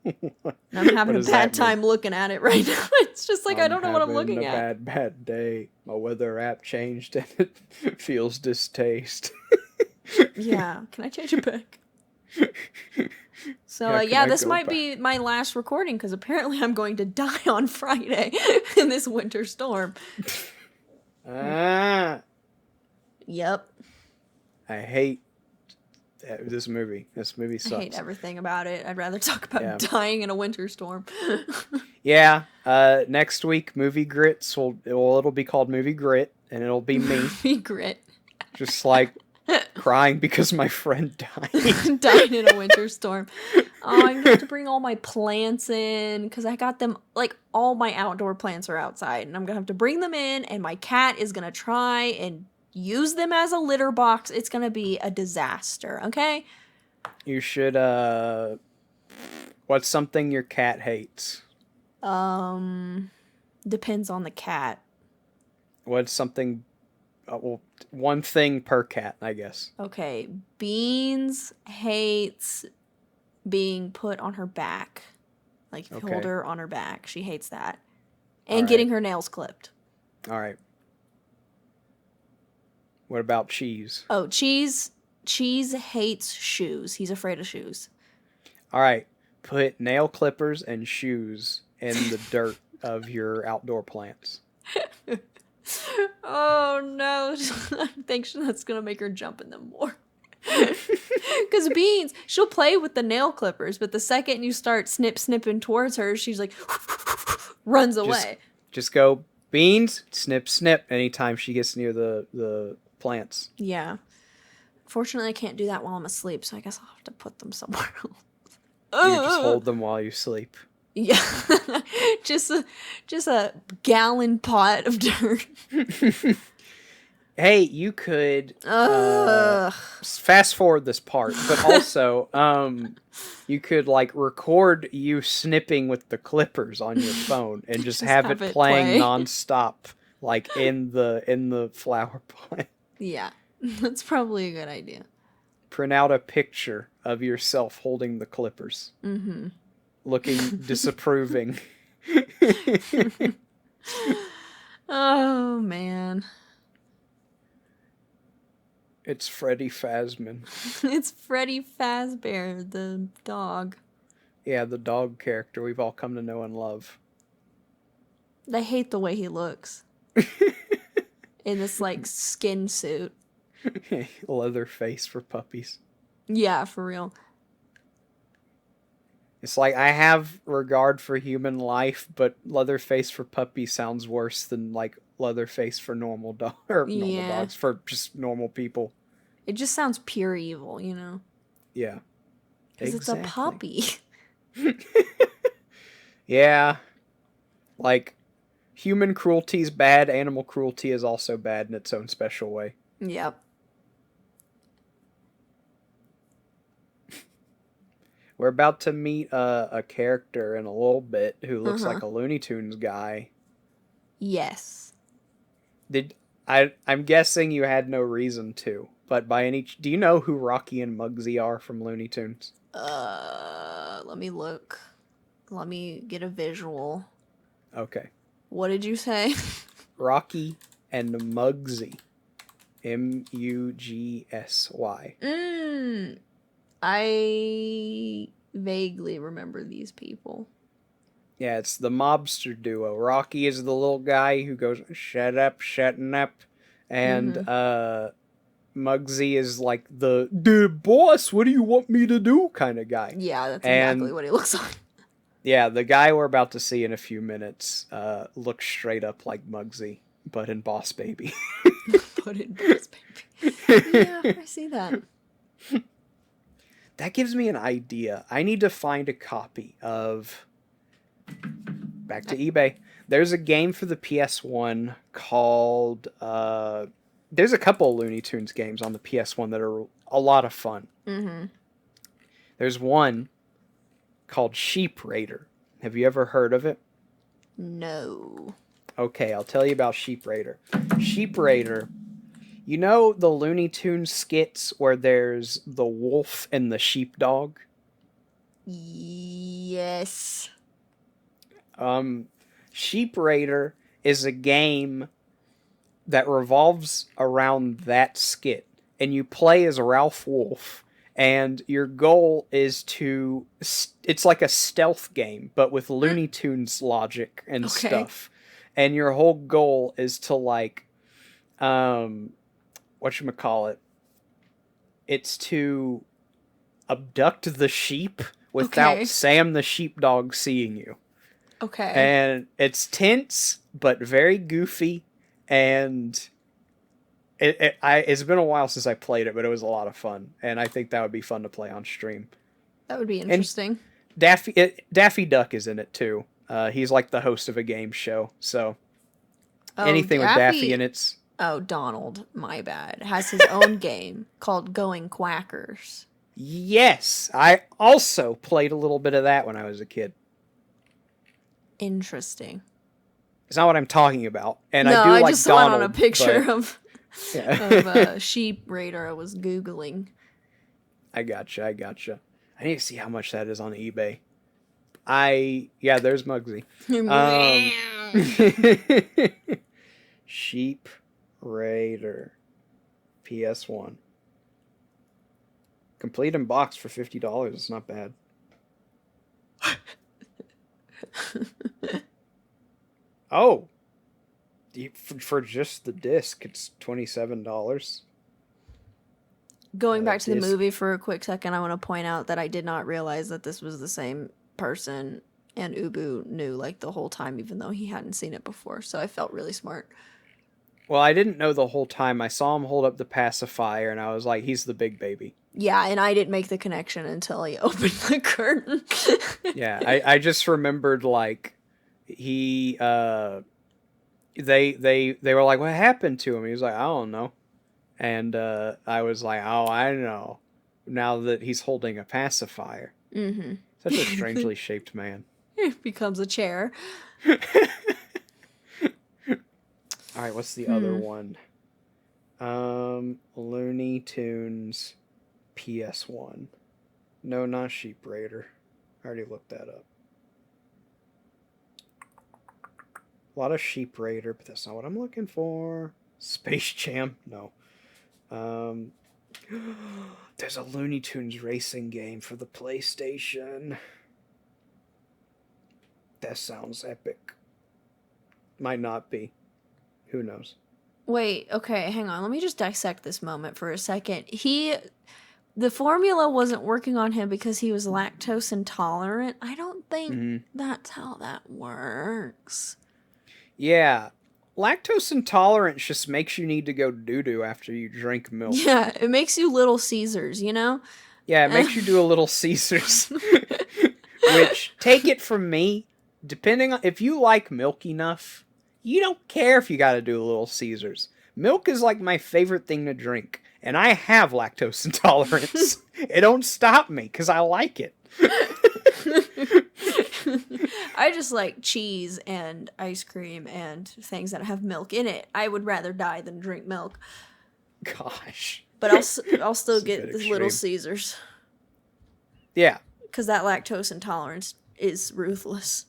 And I'm having a bad time looking at it right now. It's just like, I don't know what I'm looking at. Bad day. My weather app changed and it feels distaste. Yeah. Can I change it back? So, yeah, this might be my last recording because apparently I'm going to die on Friday in this winter storm. Yep. I hate this movie. This movie sucks. I hate everything about it. I'd rather talk about dying in a winter storm. Yeah. Next week, Movie Grits it'll be called Movie Grit, and it'll be me. Movie Grit. Just like crying because my friend died. Died in a winter storm. Oh, I'm gonna have to bring all my plants in because I got them, like, all my outdoor plants are outside, and I'm gonna have to bring them in, and my cat is gonna try and use them as a litter box. It's gonna be a disaster, okay? You should, what's something your cat hates? Depends on the cat. What's something, well, one thing per cat, I guess. Okay, Beans hates being put on her back. Like, hold her on her back. She hates that. And getting her nails clipped. All right. What about Cheese? Oh, Cheese hates shoes. He's afraid of shoes. All right. Put nail clippers and shoes in the dirt of your outdoor plants. Oh, no. I think that's going to make her jump in them more. Because Beans, she'll play with the nail clippers, but the second you start snipping towards her, she's like, runs away. Just go, Beans, snip, snip, anytime she gets near the plants. Yeah. Fortunately, I can't do that while I'm asleep, so I guess I'll have to put them somewhere else. You just hold them while you sleep. Yeah. just a gallon pot of dirt. Hey, you could fast forward this part, but also you could like record you snipping with the clippers on your phone and just have it playing nonstop, like in the flower pot. Yeah, that's probably a good idea. Print out a picture of yourself holding the clippers, looking disapproving. Oh man. It's Freddy Fazbear. It's Freddy Fazbear, the dog. Yeah, the dog character we've all come to know and love. I hate the way he looks. In this, like, skin suit. Leather face for puppies. Yeah, for real. It's like, I have regard for human life, but Leatherface for puppies sounds worse than, like, Leatherface for normal dogs, for just normal people. It just sounds pure evil, you know? Yeah. Because it's a puppy. Yeah. Like, human cruelty is bad, animal cruelty is also bad in its own special way. Yep. We're about to meet a character in a little bit who looks like a Looney Tunes guy. Yes. I'm guessing you had no reason to, but do you know who Rocky and Muggsy are from Looney Tunes? Let me look. Let me get a visual. Okay. What did you say? Rocky and Muggsy. Mugsy. I vaguely remember these people. Yeah, it's the mobster duo. Rocky is the little guy who goes, shut up, shutting up. And Muggsy is like the boss, what do you want me to do kind of guy. Yeah, that's exactly what he looks like. Yeah, the guy we're about to see in a few minutes looks straight up like Muggsy, but in Boss Baby. But in Boss Baby. Yeah, I see that. That gives me an idea. I need to find a copy of... Back to eBay. There's a game for the PS1 called... There's a couple of Looney Tunes games on the PS1 that are a lot of fun. Mm-hmm. There's one called Sheep Raider. Have you ever heard of it? No. Okay, I'll tell you about Sheep Raider. Sheep Raider... You know the Looney Tunes skits where there's the wolf and the sheepdog? Yes. Sheep Raider is a game that revolves around that skit. And you play as Ralph Wolf. And your goal is to... It's like a stealth game, but with Looney Tunes logic and stuff. And your whole goal is to, like... whatchamacallit, it's to abduct the sheep without Sam the sheepdog seeing you. Okay. And it's tense, but very goofy, and it's been a while since I played it, but it was a lot of fun, and I think that would be fun to play on stream. That would be interesting. And Daffy Duck is in it, too. He's like the host of a game show, so anything with Daffy in it's... Oh, Donald, my bad, has his own game called Going Quackers. Yes, I also played a little bit of that when I was a kid. Interesting. It's not what I'm talking about, and no, I do like Donald. I just saw it on a picture but... of Sheep Raider. I was Googling. I gotcha. I need to see how much that is on eBay. There's Muggsy. Sheep Raider PS1 complete in box for $50. It's not bad. Oh, for just the disc, it's $27. Going back to the movie for a quick second, I want to point out that I did not realize that this was the same person, and Ubu knew like the whole time, even though he hadn't seen it before. So I felt really smart. Well, I didn't know the whole time. I saw him hold up the pacifier, and I was like, he's the big baby. Yeah, and I didn't make the connection until he opened the curtain. Yeah, I just remembered, like, he, they were like, what happened to him? He was like, I don't know. And I was like, oh, I know. Now that he's holding a pacifier. Mm-hmm. Such a strangely shaped man. Becomes a chair. Alright, what's the other one? Looney Tunes PS1. No, not Sheep Raider. I already looked that up. A lot of Sheep Raider, but that's not what I'm looking for. Space Jam? No. There's a Looney Tunes racing game for the PlayStation. That sounds epic. Might not be. Who knows? Wait, okay, hang on. Let me just dissect this moment for a second. The formula wasn't working on him because he was lactose intolerant. I don't think that's how that works. Yeah. Lactose intolerance just makes you need to go doo-doo after you drink milk. Yeah, it makes you Little Caesars, you know? Yeah, it makes you do a Little Caesars. Which, take it from me, depending on... If you like milk enough, you don't care if you gotta do a Little Caesars. Milk is like my favorite thing to drink. And I have lactose intolerance. It don't stop me, because I like it. I just like cheese and ice cream and things that have milk in it. I would rather die than drink milk. Gosh. But I'll still get the Little Caesars. Yeah. Because that lactose intolerance is ruthless.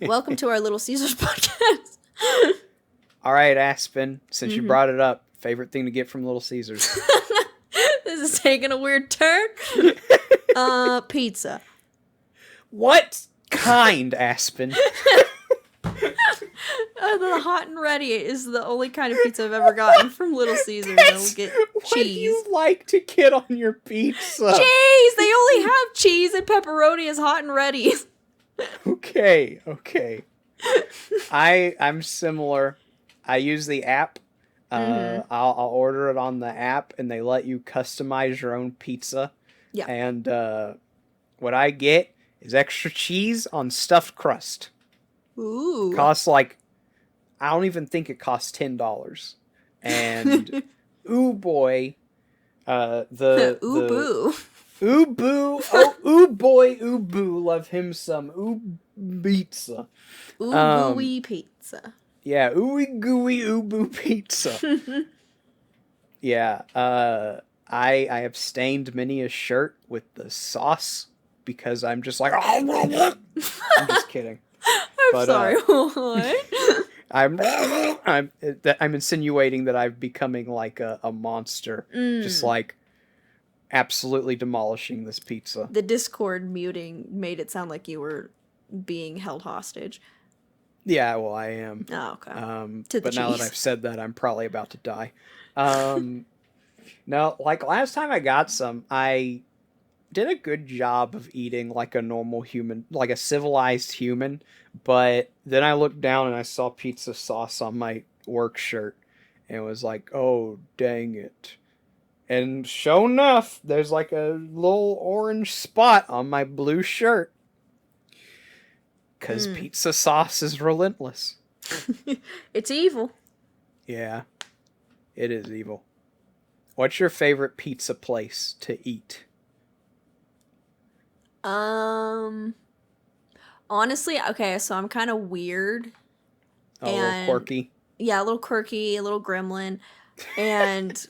Welcome to our Little Caesars podcast. All right, Aspen, since you brought it up, favorite thing to get from Little Caesars? This is taking a weird turn. Pizza. What kind, Aspen? The hot and ready is the only kind of pizza I've ever gotten from Little Caesars. I'll get cheese. What do you like to get on your pizza? Cheese! They only have cheese and pepperoni as hot and ready. Okay. I'm similar. I use the app. I'll order it on the app, and they let you customize your own pizza. Yeah. And what I get is extra cheese on stuffed crust. Ooh. Costs like, I don't even think it costs $10. And ooh boy, Ubu. Ubu, oh ooh boy, Ubu, love him some pizza. Ooey pizza. Yeah, ooey gooey Ubu pizza. Yeah, I have stained many a shirt with the sauce because I'm just like, I'm just kidding. I'm sorry. What? I'm insinuating that I'm becoming like a monster, just like absolutely demolishing this pizza. The Discord muting made it sound like you were being held hostage. Yeah, well, I am. Oh, okay. But now that I've said that, I'm probably about to die. No, like last time I got some, I did a good job of eating like a normal human, like a civilized human, but then I looked down and I saw pizza sauce on my work shirt, and it was like, oh, dang it. And sure enough, there's like a little orange spot on my blue shirt. Because pizza sauce is relentless. It's evil. Yeah, it is evil. What's your favorite pizza place to eat? Honestly, okay, so I'm kind of weird. A little quirky. Yeah, a little quirky, a little gremlin. And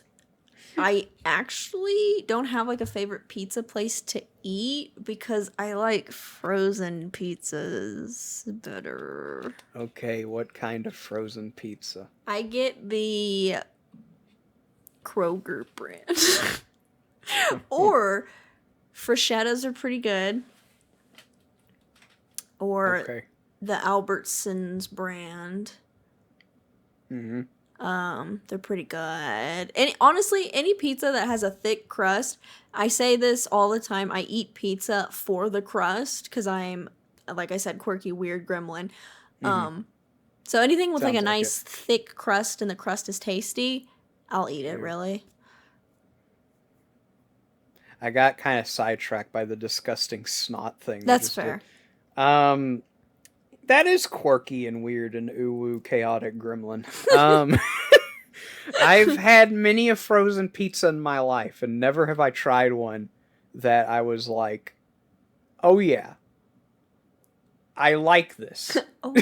I actually don't have like a favorite pizza place to eat because I like frozen pizzas better. Okay, what kind of frozen pizza? I get the Kroger brand. Or Frashettas are pretty good. Or the Albertsons brand. They're pretty good. And honestly, any pizza that has a thick crust, I say this all the time, I eat pizza for the crust because I'm, like I said, quirky, weird gremlin. So anything with like a nice thick crust and the crust is tasty, I'll eat it, really. I got kind of sidetracked by the disgusting snot thing. That's fair. That is quirky and weird and ooh chaotic gremlin. I've had many a frozen pizza in my life, and never have I tried one that I was like, oh yeah, I like this. Oh.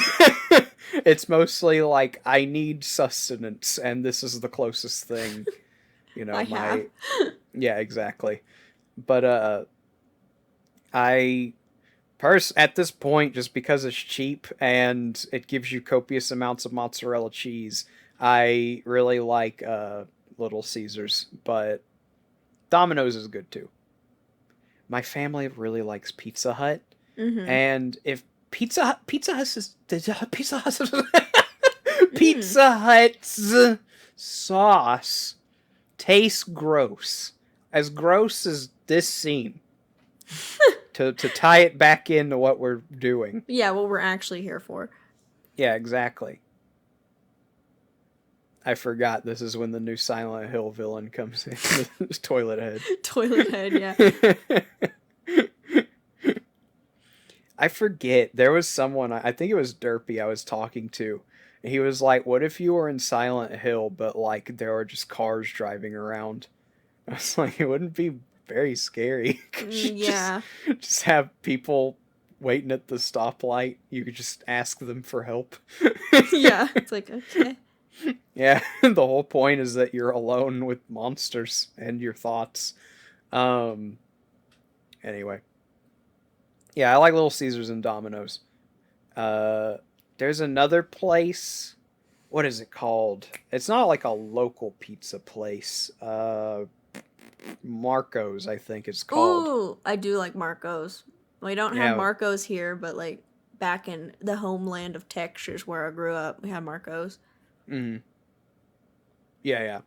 It's mostly like, I need sustenance, and this is the closest thing, have. Yeah, exactly. But at this point, just because it's cheap and it gives you copious amounts of mozzarella cheese, I really like Little Caesars, but Domino's is good too. My family really likes Pizza Hut, and if Pizza Hut's sauce tastes gross, as gross as this scene. to tie it back into what we're doing. Yeah, what we're actually here for. Yeah, exactly. I forgot this is when the new Silent Hill villain comes in. Toilet Head. Toilet Head, yeah. I forget. There was someone, I think it was Derpy I was talking to. He was like, what if you were in Silent Hill, but like there were just cars driving around? I was like, it wouldn't be very scary. Yeah. Just have people waiting at the stoplight. You could just ask them for help. Yeah, it's like, okay. Yeah, the whole point is that you're alone with monsters and your thoughts. Anyway. Yeah, I like Little Caesars and Domino's. There's another place. What is it called? It's not like a local pizza place. Marco's, I think it's called. Ooh, I do like Marco's. We don't have Marco's here, but like back in the homeland of Texas where I grew up, we had Marco's. Mm-hmm. Yeah.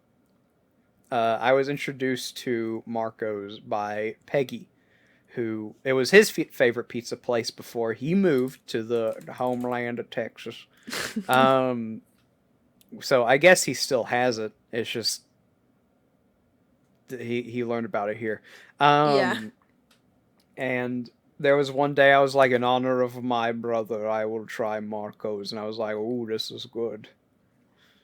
I was introduced to Marco's by Peggy, who it was his favorite pizza place before he moved to the homeland of Texas. So I guess he still has it. It's just he learned about it here. Yeah. And there was one day I was like, in honor of my brother, I will try Marco's, and I was like, ooh, this is good.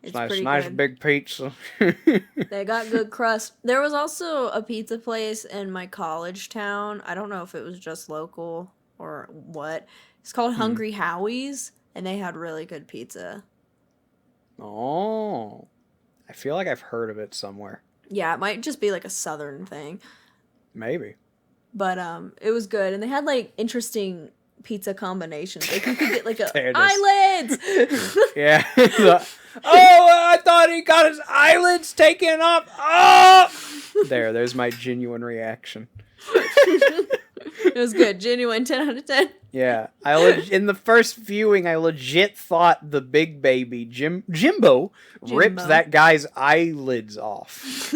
It's nice good. Big pizza. They got good crust. There was also a pizza place in my college town. I don't know if it was just local or what. It's called Hungry Howie's, and they had really good pizza. Oh. I feel like I've heard of it somewhere. Yeah, it might just be like a southern thing. Maybe. But it was good, and they had like interesting pizza combinations. Like you could get like eyelids. Yeah. I thought he got his eyelids taken off. Oh! There's my genuine reaction. It was good. Genuine 10 out of 10. Yeah. In the first viewing, I legit thought the big baby, Jimbo ripped that guy's eyelids off.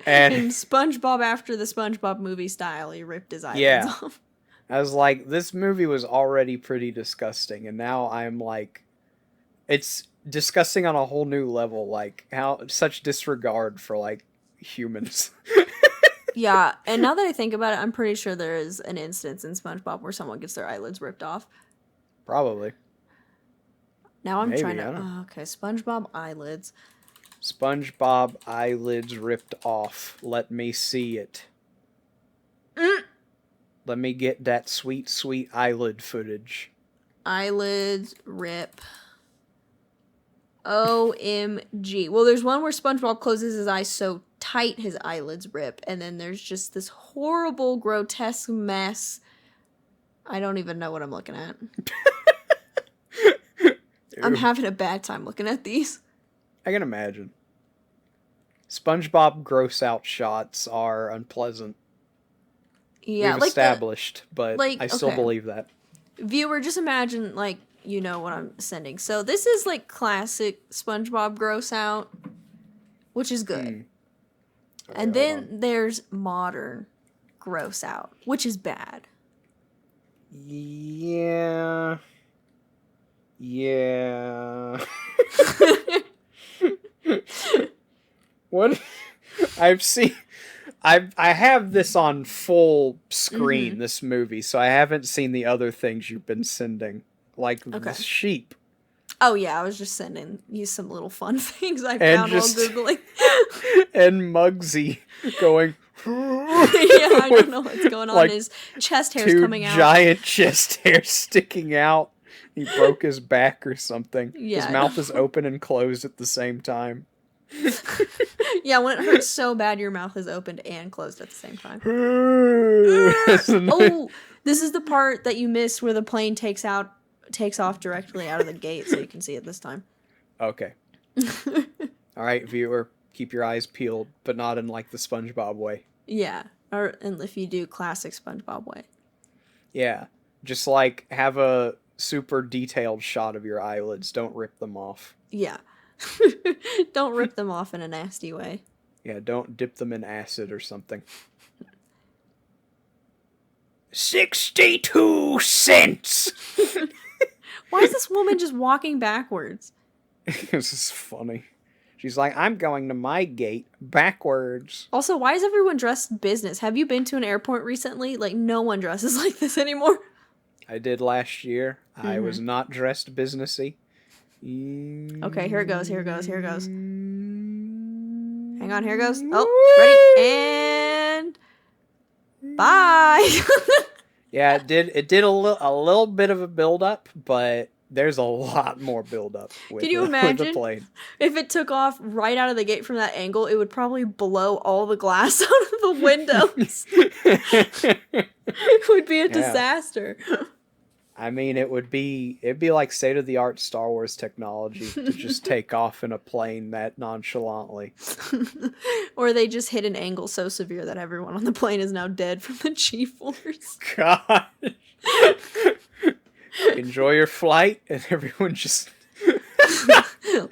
And SpongeBob, after the SpongeBob movie style, he ripped his eyelids off. I was like, this movie was already pretty disgusting, and now I'm like, it's disgusting on a whole new level, like how such disregard for like humans. Yeah, and now that I think about it, I'm pretty sure there is an instance in SpongeBob where someone gets their eyelids ripped off. Probably. Now I'm trying to... Oh, okay, SpongeBob eyelids. SpongeBob eyelids ripped off. Let me see it. Let me get that sweet, sweet eyelid footage. Eyelids rip. OMG. Well, there's one where SpongeBob closes his eyes so tight his eyelids rip, and then there's just this horrible, grotesque mess. I don't even know what I'm looking at. I'm having a bad time looking at these. I can imagine. SpongeBob gross out shots are unpleasant. Yeah, we've established, but I still believe that. Viewer, just imagine, like, you know what I'm sending. So this is, like, classic SpongeBob gross out, which is good. Okay, and then there's modern gross out, which is bad. Yeah. Yeah. What? I've seen... I have this on full screen, this movie, so I haven't seen the other things you've been sending. Like the sheep. Oh, yeah, I was just sending you some little fun things I found while Googling. And Muggsy going... Yeah, I don't know what's going on. Like, his chest hair's coming out. 2 giant chest hairs sticking out. He broke his back or something. Yeah, his mouth is open and closed at the same time. Yeah, when it hurts so bad, your mouth is opened and closed at the same time. Oh, this is the part that you missed where the plane takes off directly out of the gate, so you can see it this time. Okay. All right, viewer, keep your eyes peeled, but not in like the SpongeBob way. Yeah, and if you do, classic SpongeBob way. Yeah, just like have a super detailed shot of your eyelids. Don't rip them off. Yeah. Don't rip them off in a nasty way. Yeah, don't dip them in acid or something. 62 cents! Why is this woman just walking backwards? This is funny. She's like, I'm going to my gate backwards. Also, why is everyone dressed business? Have you been to an airport recently? Like, no one dresses like this anymore. I did last year. I was not dressed businessy. Okay, here it goes. Hang on, here it goes. Oh, ready, and bye. Yeah, it did a little bit of a build up, but there's a lot more build up. Can you imagine the plane? If it took off right out of the gate from that angle, it would probably blow all the glass out of the windows. It would be a disaster. I mean, it'd be like state-of-the-art Star Wars technology to just take off in a plane that nonchalantly. Or they just hit an angle so severe that everyone on the plane is now dead from the G-force. God. Enjoy your flight, and everyone just...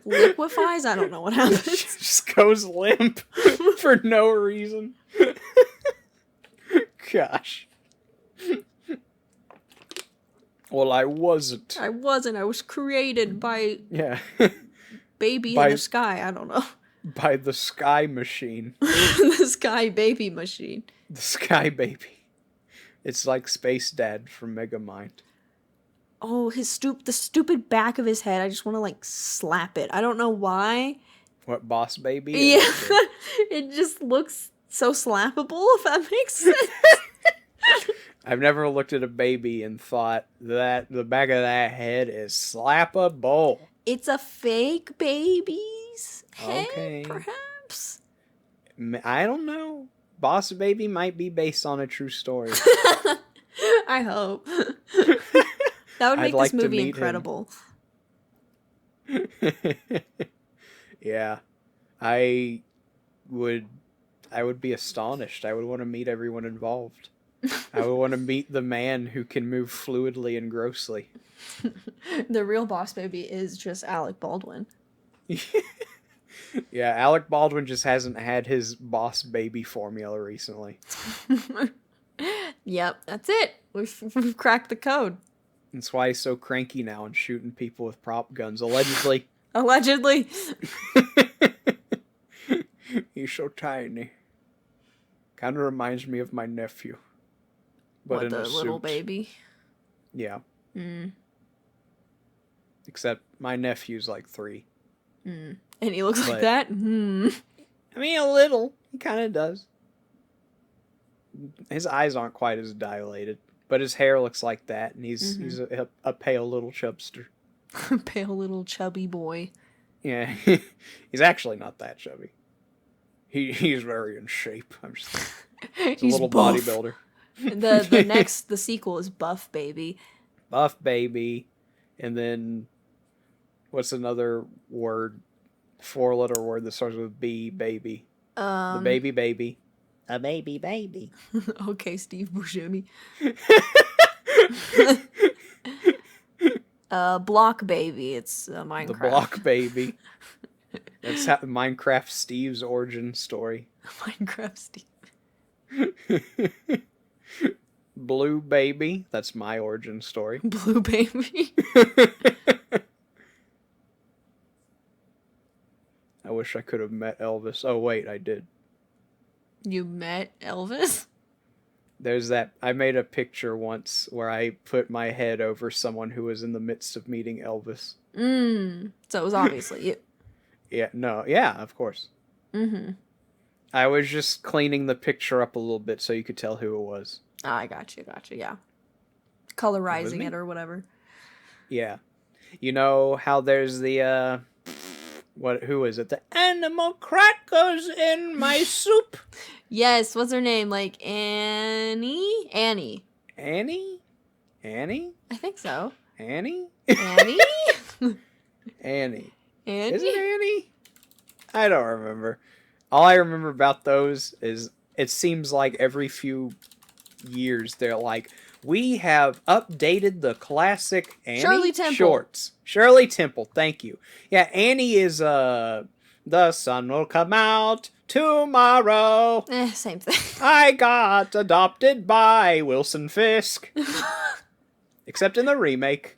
liquefies? I don't know what happens. Just goes limp for no reason. Gosh. Well, I wasn't. I was created by... Yeah. Baby in the sky. I don't know. By the Sky Machine. The Sky Baby Machine. The Sky Baby. It's like Space Dad from Megamind. Oh, the stupid back of his head. I just want to, like, slap it. I don't know why. What, Boss Baby? Yeah. It just looks so slappable, if that makes sense. I've never looked at a baby and thought that the back of that head is slappable. It's a fake baby's head, perhaps? I don't know. Boss Baby might be based on a true story. I hope. That would make this movie incredible. Yeah. I would be astonished. I would want to meet everyone involved. I would want to meet the man who can move fluidly and grossly. The real Boss Baby is just Alec Baldwin. Yeah, Alec Baldwin just hasn't had his Boss Baby formula recently. Yep, that's it. We've cracked the code. That's why he's so cranky now and shooting people with prop guns, allegedly. Allegedly. He's so tiny. Kind of reminds me of my nephew. But what, in the a little suit. baby? Yeah. Except my nephew's like 3. And he looks like that? I mean, a little. He kind of does. His eyes aren't quite as dilated, but his hair looks like that, and he's a pale little chubster. Pale little chubby boy. Yeah, he's actually not that chubby. He's very in shape. I'm just he's a little buff. bodybuilder. The sequel is Buff Baby. Buff Baby, and then what's another word? 4-letter word that starts with B, baby. The baby. A baby. Okay, Steve Buscemi. Block Baby. It's Minecraft. The Block Baby. That's how Minecraft Steve's origin story. Minecraft Steve. Blue Baby. That's my origin story. Blue Baby. wish I could have met Elvis. Oh, wait, I did. You met Elvis? There's that. I made a picture once where I put my head over someone who was in the midst of meeting Elvis. So it was obviously you. Yeah, no, yeah, of course. I was just cleaning the picture up a little bit so you could tell who it was. Oh, I got you, yeah. Colorizing it or whatever. Yeah. You know how there's the, who is it? The animal crackers in my soup. Yes, what's her name? Like Annie? Annie? I think so. Annie? Annie? Annie. Annie? Is it Annie? I don't remember. All I remember about those is it seems like every few years they're like, we have updated the classic Annie Shirley Temple. shorts. Shirley Temple, thank you. Yeah, Annie is the sun will come out tomorrow. Same thing. I got adopted by Wilson Fisk. Except in the remake.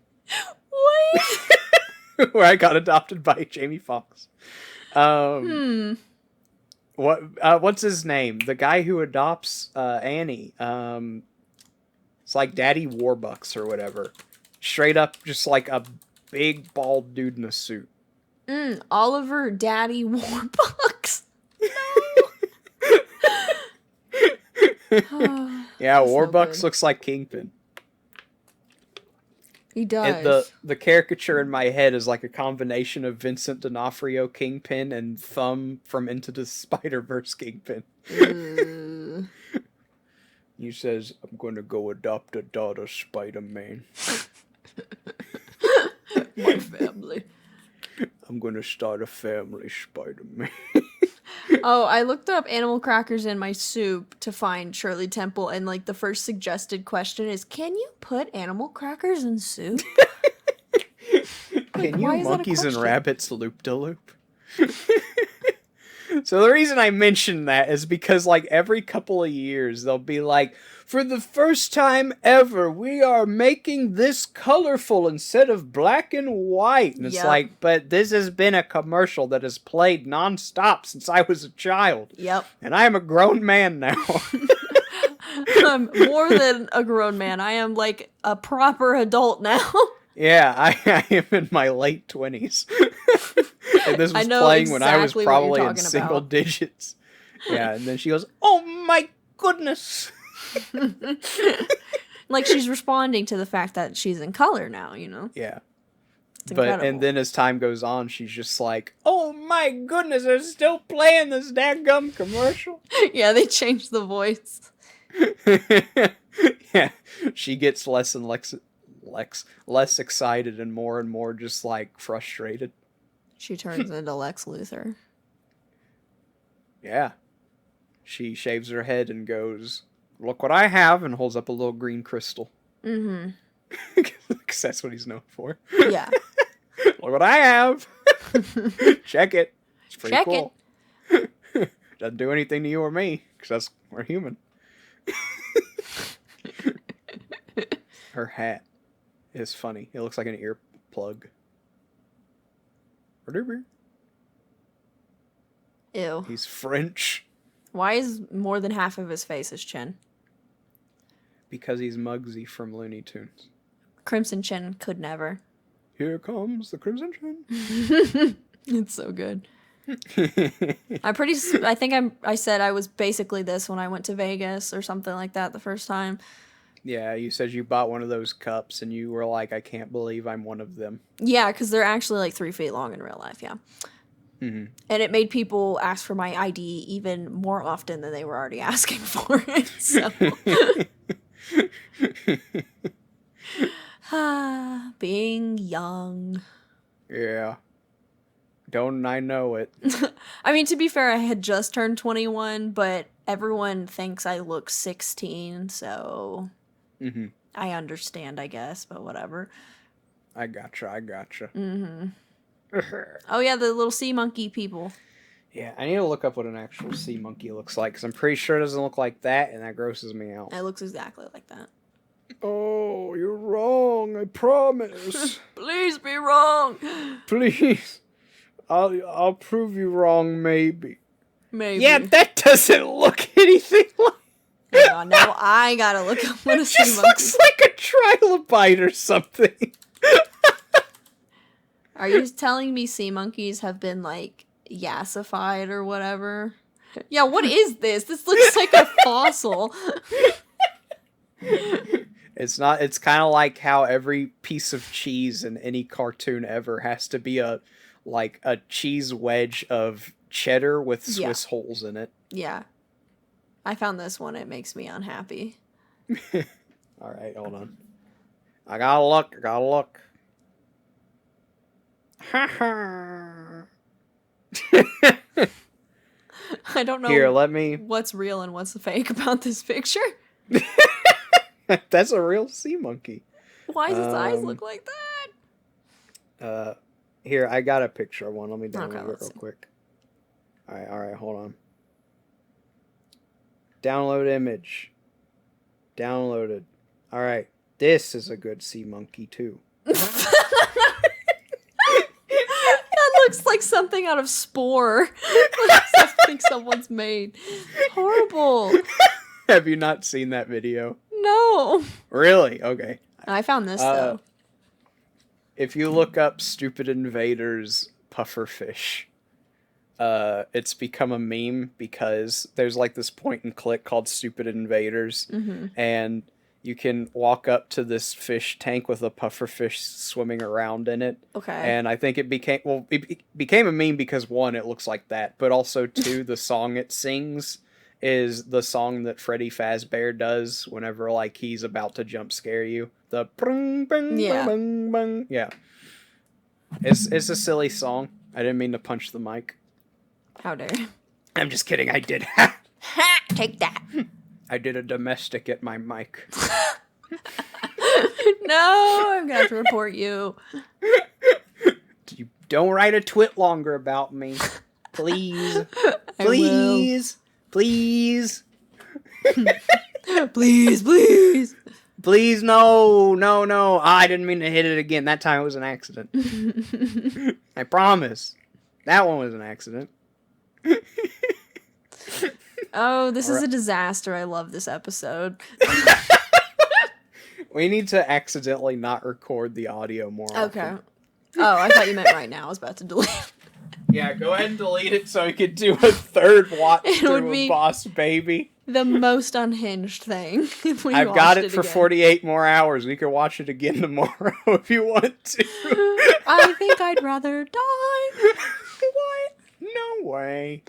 What? Where I got adopted by Jamie Foxx. What's his name? The guy who adopts Annie. It's like Daddy Warbucks or whatever. Straight up just like a big bald dude in a suit. Oliver Daddy Warbucks. No. Yeah, Warbucks looks like Kingpin. He does. And the caricature in my head is like a combination of Vincent D'Onofrio Kingpin and Thumb from Into the Spider-Verse Kingpin. He says, I'm going to go adopt a daughter Spider-Man. My family. I'm going to start a family Spider-Man. Oh, I looked up animal crackers in my soup to find Shirley Temple, and like the first suggested question is, can you put animal crackers in soup? Can you monkeys and rabbits loop-de-loop? So the reason I mention that is because like every couple of years they'll be like, for the first time ever, we are making this colorful instead of black and white. And it's like, but this has been a commercial that has played nonstop since I was a child. Yep. And I am a grown man now. I'm more than a grown man. I am like a proper adult now. Yeah, I am in my late 20s. And this was playing when I was probably in single digits. Yeah, and then she goes, oh my goodness. Like she's responding to the fact that she's in color now, you know? Yeah. It's incredible. And then as time goes on, she's just like, oh my goodness, they're still playing this dadgum commercial. Yeah, they changed the voice. Yeah, she gets less and less excited and more just like frustrated. She turns into Lex Luthor. Yeah. She shaves her head and goes, look what I have, and holds up a little green crystal. Mm-hmm. Because that's what he's known for. Yeah. Look what I have. Check it. It's pretty cool. Doesn't do anything to you or me, because we're human. Her hat is funny. It looks like an earplug. Ew. He's French. Why is more than half of his face his chin? Because he's Muggsy from Looney Tunes. Crimson Chin could never. Here comes the Crimson Chin. It's so good. I said I was basically this when I went to Vegas or something like that the first time. Yeah, you said you bought one of those cups and you were like, I can't believe I'm one of them. Yeah, because they're actually like 3 feet long in real life, yeah. Mm-hmm. And it made people ask for my ID even more often than they were already asking for it. So. Being young. Yeah. Don't I know it. I mean, to be fair, I had just turned 21, but everyone thinks I look 16, so mm-hmm. I understand, I guess, but whatever. I gotcha. Mm-hmm. Oh, yeah, the little sea monkey people. Yeah, I need to look up what an actual sea monkey looks like, because I'm pretty sure it doesn't look like that, and that grosses me out. It looks exactly like that. Oh, you're wrong, I promise. Please be wrong. Please. I'll prove you wrong, maybe. Maybe. Yeah, that doesn't look anything like... Hang on, now I gotta look up what a sea monkey... It looks like a trilobite or something. Are you telling me sea monkeys have been, like, yassified or whatever? Yeah, what is this? This looks like a fossil. It's not. It's kind of like how every piece of cheese in any cartoon ever has to be a cheese wedge of cheddar with Swiss holes in it. Yeah. I found this one. It makes me unhappy. All right, hold on. I gotta look. I don't know. Here, let me... what's real and what's fake about this picture. That's a real sea monkey. Why does his eyes look like that? Here, I got a picture of one. Let me download it real see. quick. All right, hold on. Download image. Downloaded. All right, this is a good sea monkey too. That looks like something out of Spore. Something someone's made. Horrible. Have you not seen that video? No. Really? Okay. I found this though. If you look up Stupid Invaders pufferfish, it's become a meme because there's like this point and click called Stupid Invaders, and you can walk up to this fish tank with a pufferfish swimming around in it. Okay. And I think it became a meme because one, it looks like that, but also two, the song it sings is the song that Freddy Fazbear does whenever like he's about to jump scare you. The bung, bung, bung, bung. Yeah. It's a silly song. I didn't mean to punch the mic. How dare you? I'm just kidding, I did. Ha! Take that. I did a domestic at my mic. No, I'm gonna have to report you. You don't write a twit longer about me. Please. Please. Please. Please. Please, no. I didn't mean to hit it again. That time it was an accident. I promise. That one was an accident. Oh, this is a disaster. I love this episode. We need to accidentally not record the audio more often. Okay. Oh, I thought you meant right now. I was about to delete it. Yeah, go ahead and delete it so we could do a third watch through of Boss Baby. The most unhinged thing. If we I've got it for again. 48 more hours. We can watch it again tomorrow if you want to. I think I'd rather die. What? No way.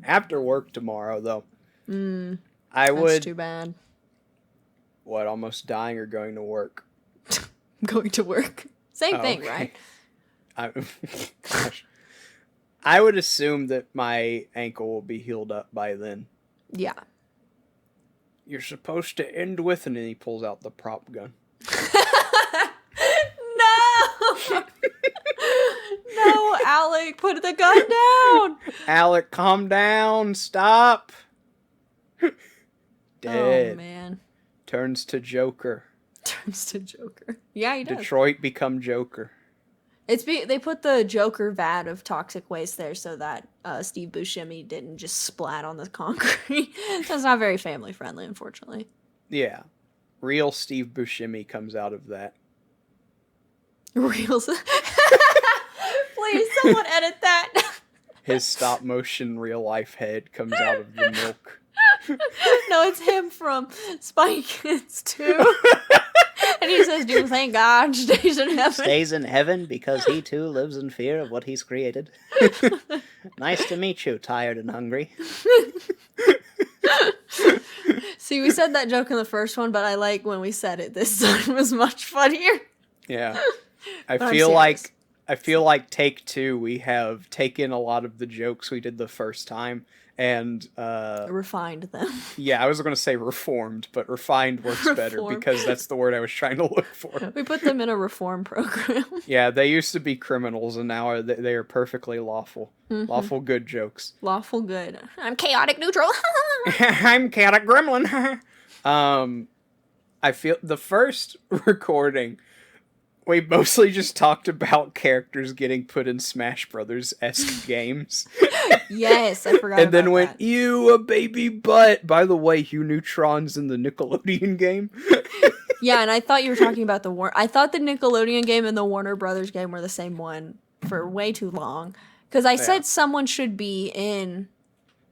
After work tomorrow, though. That's too bad. What, almost dying or going to work? Going to work. Same thing, right? Gosh. I would assume that my ankle will be healed up by then. Yeah. You're supposed to end with, and then he pulls out the prop gun. No! No, Alec, put the gun down! Alec, calm down. Stop. Dead. Oh, man. Turns to Joker. Yeah, he does. Detroit become Joker. They put the Joker vat of toxic waste there so that Steve Buscemi didn't just splat on the concrete. That's not very family friendly, unfortunately. Yeah. Real Steve Buscemi comes out of that. Real. Please, someone edit that. His stop motion real life head comes out of the milk. No, it's him from Spy Kids 2. And he says, "Do you thank God stays in heaven?" Stays in heaven because he too lives in fear of what he's created. Nice to meet you, tired and hungry. See, we said that joke in the first one, but I like when we said it this time. It was much funnier. Yeah. I feel like take two, we have taken a lot of the jokes we did the first time and refined them. Yeah, I was going to say reformed, but refined works better because that's the word I was trying to look for. We put them in a reform program. Yeah, they used to be criminals and now they are perfectly lawful. Mm-hmm. Lawful good jokes. Lawful good. I'm chaotic neutral. I'm chaotic gremlin. I feel the first recording We mostly just talked about characters getting put in Smash Brothers-esque games. Yes, I forgot. And then about went, that. "Ew, a baby butt." By the way, Hugh Neutron's in the Nickelodeon game. Yeah, and I thought you were talking about I thought the Nickelodeon game and the Warner Brothers game were the same one for way too long. Because I said someone should be in.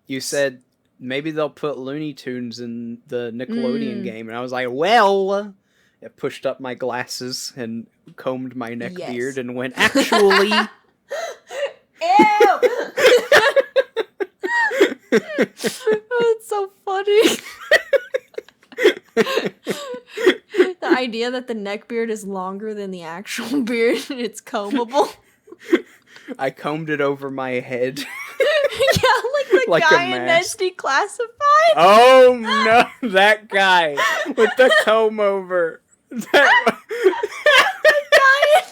You said maybe they'll put Looney Tunes in the Nickelodeon game, and I was like, well, I pushed up my glasses and combed my neck beard and went, actually. Ew! That's so funny. The idea that the neck beard is longer than the actual beard and it's combable. I combed it over my head. Yeah, like the guy in Ned's Declassified. Oh no, that guy with the comb over. That guy.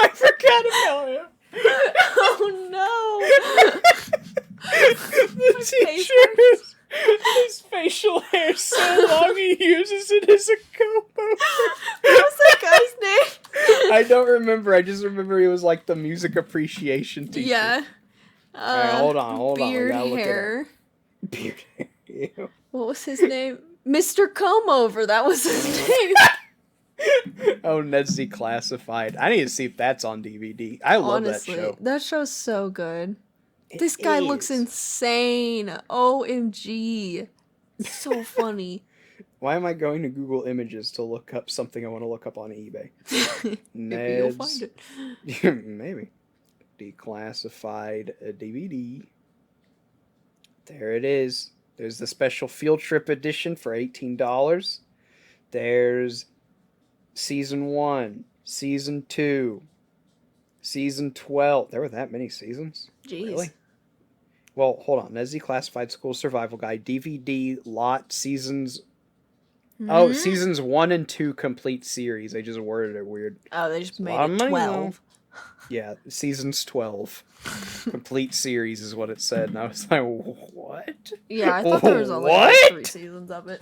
I forgot about him. Oh no. His facial hair so long he uses it as a comb over. What's that guy's name? I don't remember. I just remember he was like the music appreciation teacher. Yeah. Right, hold on. Beard hair. Beard hair. Ew. What was his name? Mr. Combover. That was his name. Oh, Ned's Declassified. I need to see if that's on DVD. I love that show. That show's so good. This guy looks insane. OMG. So funny. Why am I going to Google Images to look up something I want to look up on eBay? Maybe you'll find it. Maybe. Declassified DVD. There it is. There's the special field trip edition for $18. There's Season 1, Season 2, Season 12. There were that many seasons? Jeez. Really? Well, hold on. Ned's Declassified School Survival Guide, DVD, lot, seasons... Oh, seasons 1 and 2 complete series. They just worded it weird. Oh, they just made it 12. Yeah, seasons 12. Complete series is what it said. And I was like, what? Yeah, I thought there was only like 3 seasons of it.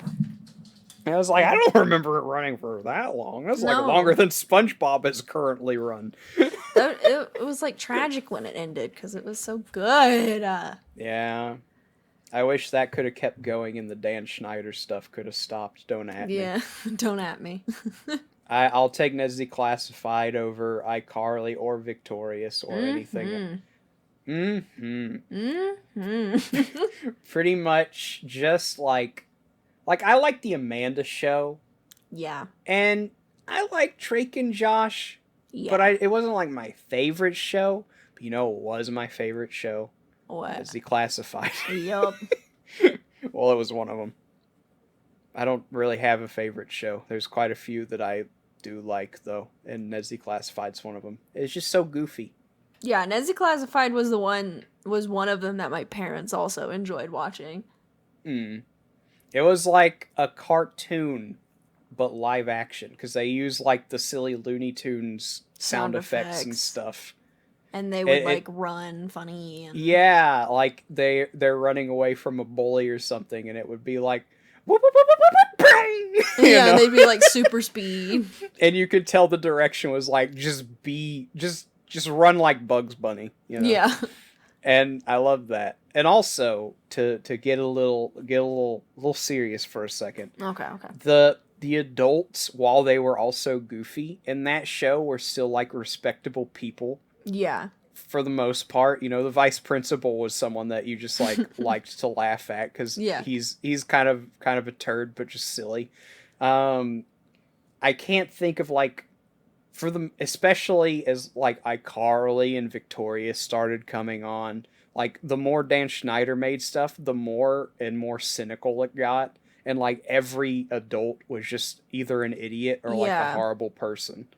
And I was like, I don't remember it running for that long. That's like longer than SpongeBob is currently run. It was like tragic when it ended because it was so good. Yeah. I wish that could have kept going and the Dan Schneider stuff could have stopped. Don't at me. Yeah, don't at me. I'll take Ned's Declassified over iCarly or Victorious or anything. Pretty much just like I like the Amanda Show. Yeah. And I like Drake and Josh. Yeah. But it wasn't like my favorite show. But you know what was my favorite show? What? Ned's Declassified. Yup. Well, it was one of them. I don't really have a favorite show. There's quite a few that I do like, though. And Ned's Declassified's one of them. It's just so goofy. Yeah, Ned's Declassified was one of them that my parents also enjoyed watching. It was like a cartoon, but live action. Because they use like the silly Looney Tunes sound effects and stuff. And they would run funny. And... Yeah, like they're running away from a bully or something, and it would be like, yeah, they'd be like super speed. And you could tell the direction was like just run like Bugs Bunny, you know. Yeah. And I love that. And also to get a little serious for a second. Okay. The adults, while they were also goofy in that show, were still like respectable people. Yeah. For the most part, you know, the vice principal was someone that you just like liked to laugh at because he's kind of a turd, but just silly. I can't think of like especially as like iCarly and Victoria started coming on. Like the more Dan Schneider made stuff, the more and more cynical it got, and like every adult was just either an idiot or like a horrible person.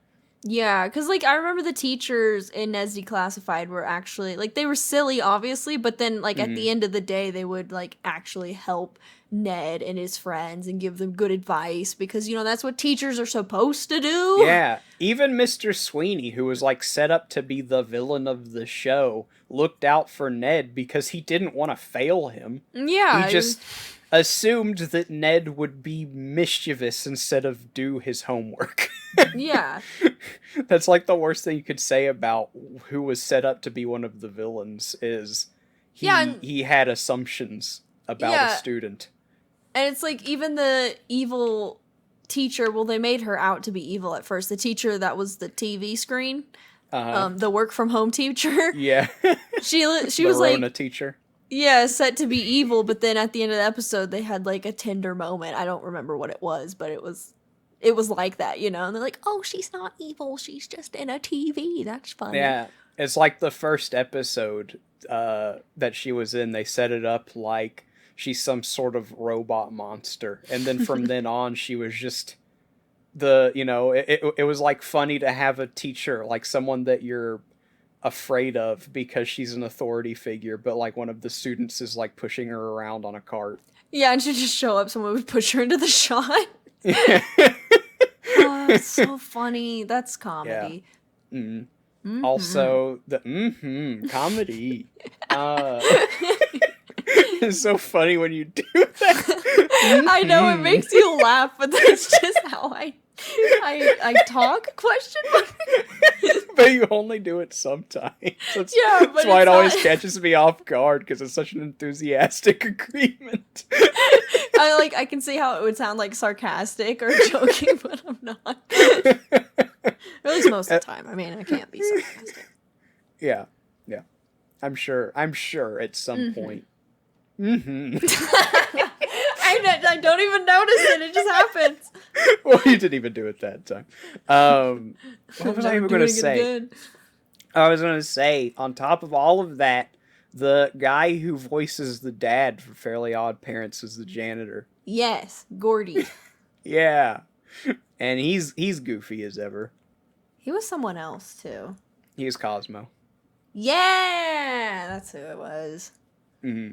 Yeah, because, like, I remember the teachers in Ned's Declassified were actually, like, they were silly, obviously, but then, like, at the end of the day, they would, like, actually help Ned and his friends and give them good advice because, you know, that's what teachers are supposed to do. Yeah, even Mr. Sweeney, who was, like, set up to be the villain of the show, looked out for Ned because he didn't want to fail him. Yeah. He just assumed that Ned would be mischievous instead of do his homework. Yeah. That's like the worst thing you could say about who was set up to be one of the villains is he had assumptions about a student. And it's like even the evil teacher, well, they made her out to be evil at first. The teacher that was the TV screen, the work from home teacher. Yeah. she was the like Rona teacher. Yeah, set to be evil, but then at the end of the episode they had like a tender moment. I don't remember what it was, but it was like that, you know? And they're like, "Oh, she's not evil. She's just in a TV." That's funny. Yeah. It's like the first episode that she was in, they set it up like she's some sort of robot monster. And then from then on, she was just it was like funny to have a teacher, like someone that you're afraid of because she's an authority figure, but like one of the students is like pushing her around on a cart. Yeah, and she'd just show up, someone would push her into the shot. Oh, that's so funny. That's comedy. Yeah. Mm-hmm. Also, the comedy. It's so funny when you do that. I know, it makes you laugh, but that's just how I talk, question mark. But you only do it sometimes. That's why it always catches me off guard, because it's such an enthusiastic agreement. I can see how it would sound like sarcastic or joking, but I'm not. Or at least most of the time. I mean, I can't be sarcastic. Yeah. I'm sure at some point. Mm-hmm. I don't even notice it. It just happens. Well, you didn't even do it that time. What was I even going to say? I was going to say, on top of all of that, the guy who voices the dad for Fairly Odd Parents is the janitor. Yes, Gordy. Yeah. And he's goofy as ever. He was someone else, too. He was Cosmo. Yeah! That's who it was. Mm-hmm.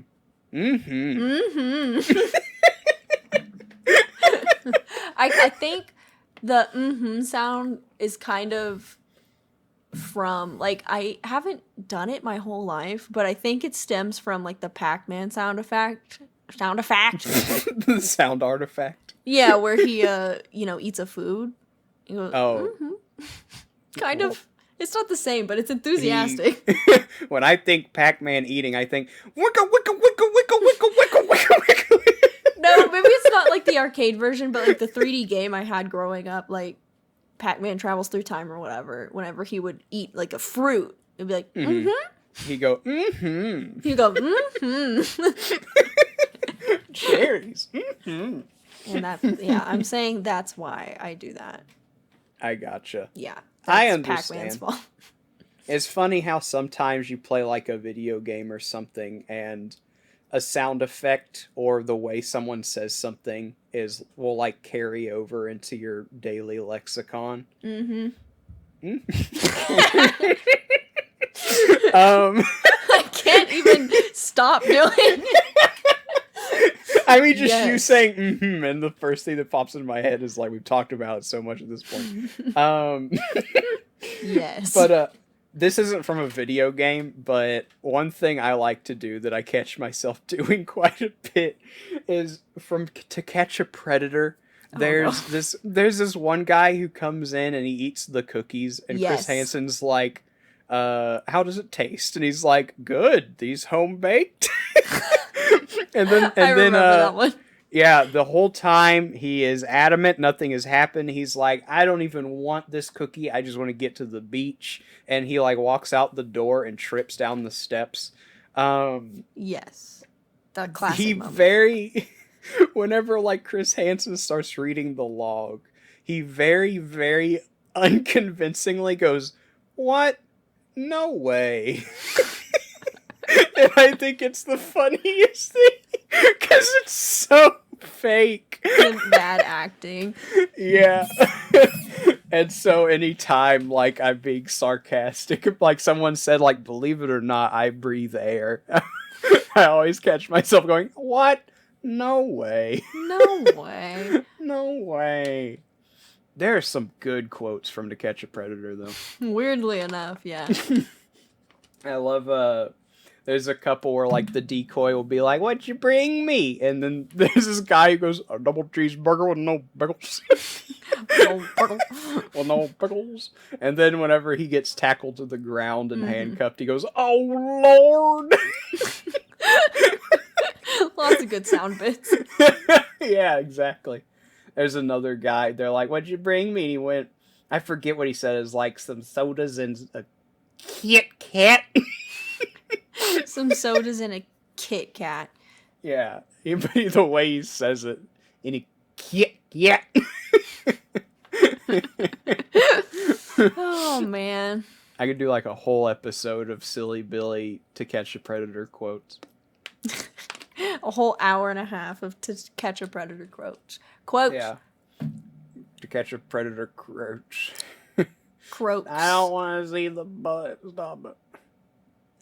I think the sound is kind of from, like, I haven't done it my whole life, but I think it stems from, like, the Pac-Man sound effect. The sound artifact. Yeah, where he, eats a food. He goes, kind of. It's not the same, but it's enthusiastic. When I think Pac-Man eating, I think wicka wicka wicka wicka wicka wicka wicka wicka. No, maybe it's not like the arcade version, but like the 3D game I had growing up, like Pac-Man Travels Through Time or whatever. Whenever he would eat like a fruit, it'd be like, He'd go, He'd go, Cherries. And I'm saying that's why I do that. I gotcha. Yeah. I understand. Pac-Man's fault. It's funny how sometimes you play like a video game or something and a sound effect or the way someone says something will like carry over into your daily lexicon. I can't even stop doing it. I mean, just you saying and the first thing that pops into my head is like we've talked about it so much at this point. Yes. But this isn't from a video game, but one thing I like to do that I catch myself doing quite a bit is from To Catch a Predator. There's this one guy who comes in and he eats the cookies, and Chris Hansen's like, how does it taste? And he's like, good, these home baked. and then remember that one. Yeah, the whole time he is adamant nothing has happened. He's like, I don't even want this cookie. I just want to get to the beach. And he like walks out the door and trips down the steps. Yes. That classic moment. Whenever like Chris Hansen starts reading the log, he very, very unconvincingly goes, what? No way. And I think it's the funniest thing because it's so fake. And bad acting. Yeah. And so anytime like I'm being sarcastic, like someone said, like, believe it or not, I breathe air. I always catch myself going, what? No way. No way. No way. There are some good quotes from To Catch a Predator, though. Weirdly enough, yeah. I love, There's a couple where, like, the decoy will be like, "What'd you bring me?" And then there's this guy who goes, "A double cheeseburger with no pickles." No pickle. Well, no pickles. And then whenever he gets tackled to the ground and handcuffed, he goes, "Oh, Lord!" Lots of good sound bits. Yeah, exactly. There's another guy. They're like, "What'd you bring me?" And he went, I forget what he said. It was like some sodas and a Kit Kat. Some sodas and a Kit Kat. Yeah. The way he says it. In a Kit Kat. Oh, man. I could do like a whole episode of Silly Billy To Catch a Predator quotes. A whole hour and a half of To Catch a Predator quotes. Quotes. Yeah. To Catch a Predator quotes. Quotes. I don't want to see the butt. Stop it.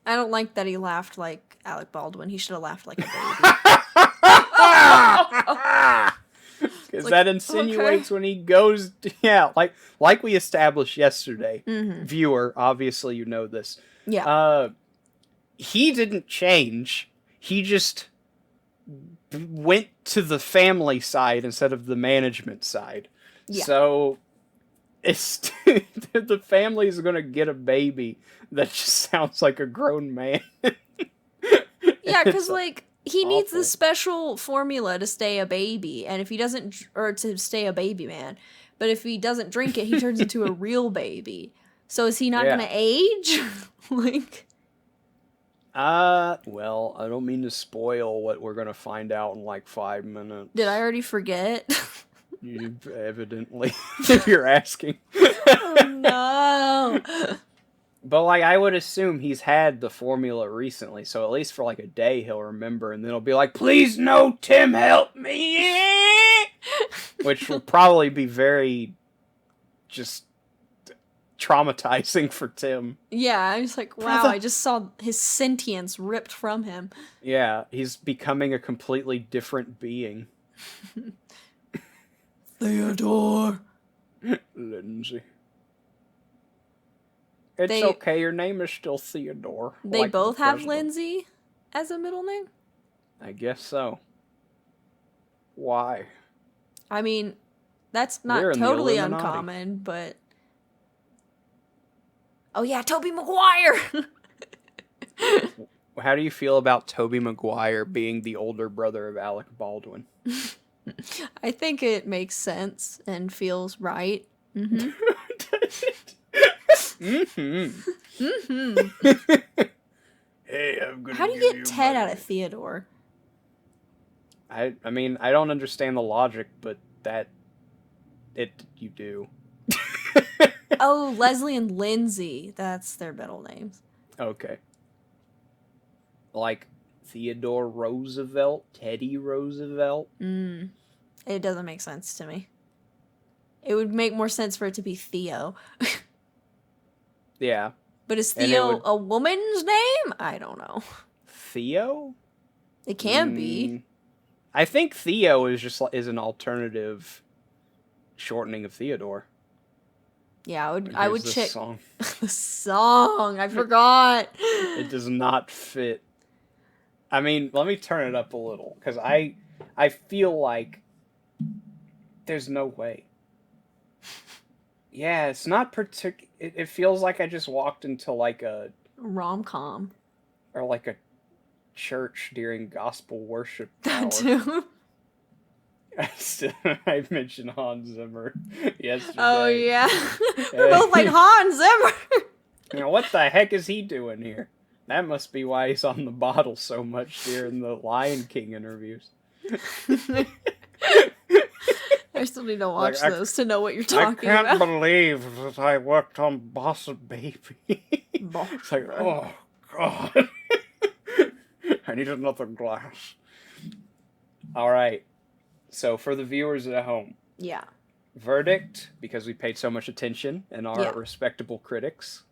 I don't like that he laughed like Alec Baldwin. He should have laughed like a baby. Because like, that insinuates when he goes, like we established yesterday, viewer, obviously you know this. Yeah. He didn't change. He just went to the family side instead of the management side. Yeah. So it's the family's gonna get a baby that just sounds like a grown man. Yeah, because like he needs the special formula to stay a baby, and if he doesn't, or to stay a baby man, but if he doesn't drink it, he turns into a real baby. So is he not gonna age? Like, well, I don't mean to spoil what we're gonna find out in like 5 minutes. Did I already forget? You evidently, if you're asking. Oh no. But, like, I would assume he's had the formula recently, so at least for, like, a day he'll remember, and then he'll be like, "Please, no, Tim, help me!" Which will probably be very, just, traumatizing for Tim. Yeah, I was like, wow, I just saw his sentience ripped from him. Yeah, he's becoming a completely different being. Theodore. Lindsay. It's okay, your name is still Theodore. They like both have Lindsay as a middle name? I guess so. Why? I mean, that's not totally uncommon, but... Oh yeah, Tobey Maguire! How do you feel about Tobey Maguire being the older brother of Alec Baldwin? I think it makes sense and feels right. Mm-hmm. Hey, I'm gonna How do you get Ted out of Theodore? I mean, I don't understand the logic, but you do. Oh, Leslie and Lindsay. That's their middle names. Okay. Like Theodore Roosevelt, Teddy Roosevelt. It doesn't make sense to me. It would make more sense for it to be Theo. Yeah. But is Theo a woman's name? I don't know. Theo? It can be. I think Theo is an alternative shortening of Theodore. Yeah, I would check song. The song. I forgot. It does not fit. I mean, let me turn it up a little because I feel like there's no way. Yeah, it's not particular. It feels like I just walked into like a rom-com or like a church during gospel worship. That too. I mentioned Hans Zimmer yesterday. Oh yeah, we're both like Hans Zimmer. You know, what the heck is he doing here? That must be why he's on the bottle so much during the Lion King interviews. I still need to watch those to know what you're talking about. I can't believe that I worked on Boss Baby. It's like, oh, God. I need another glass. All right. So, for the viewers at home. Yeah. Verdict, because we paid so much attention and are respectable critics.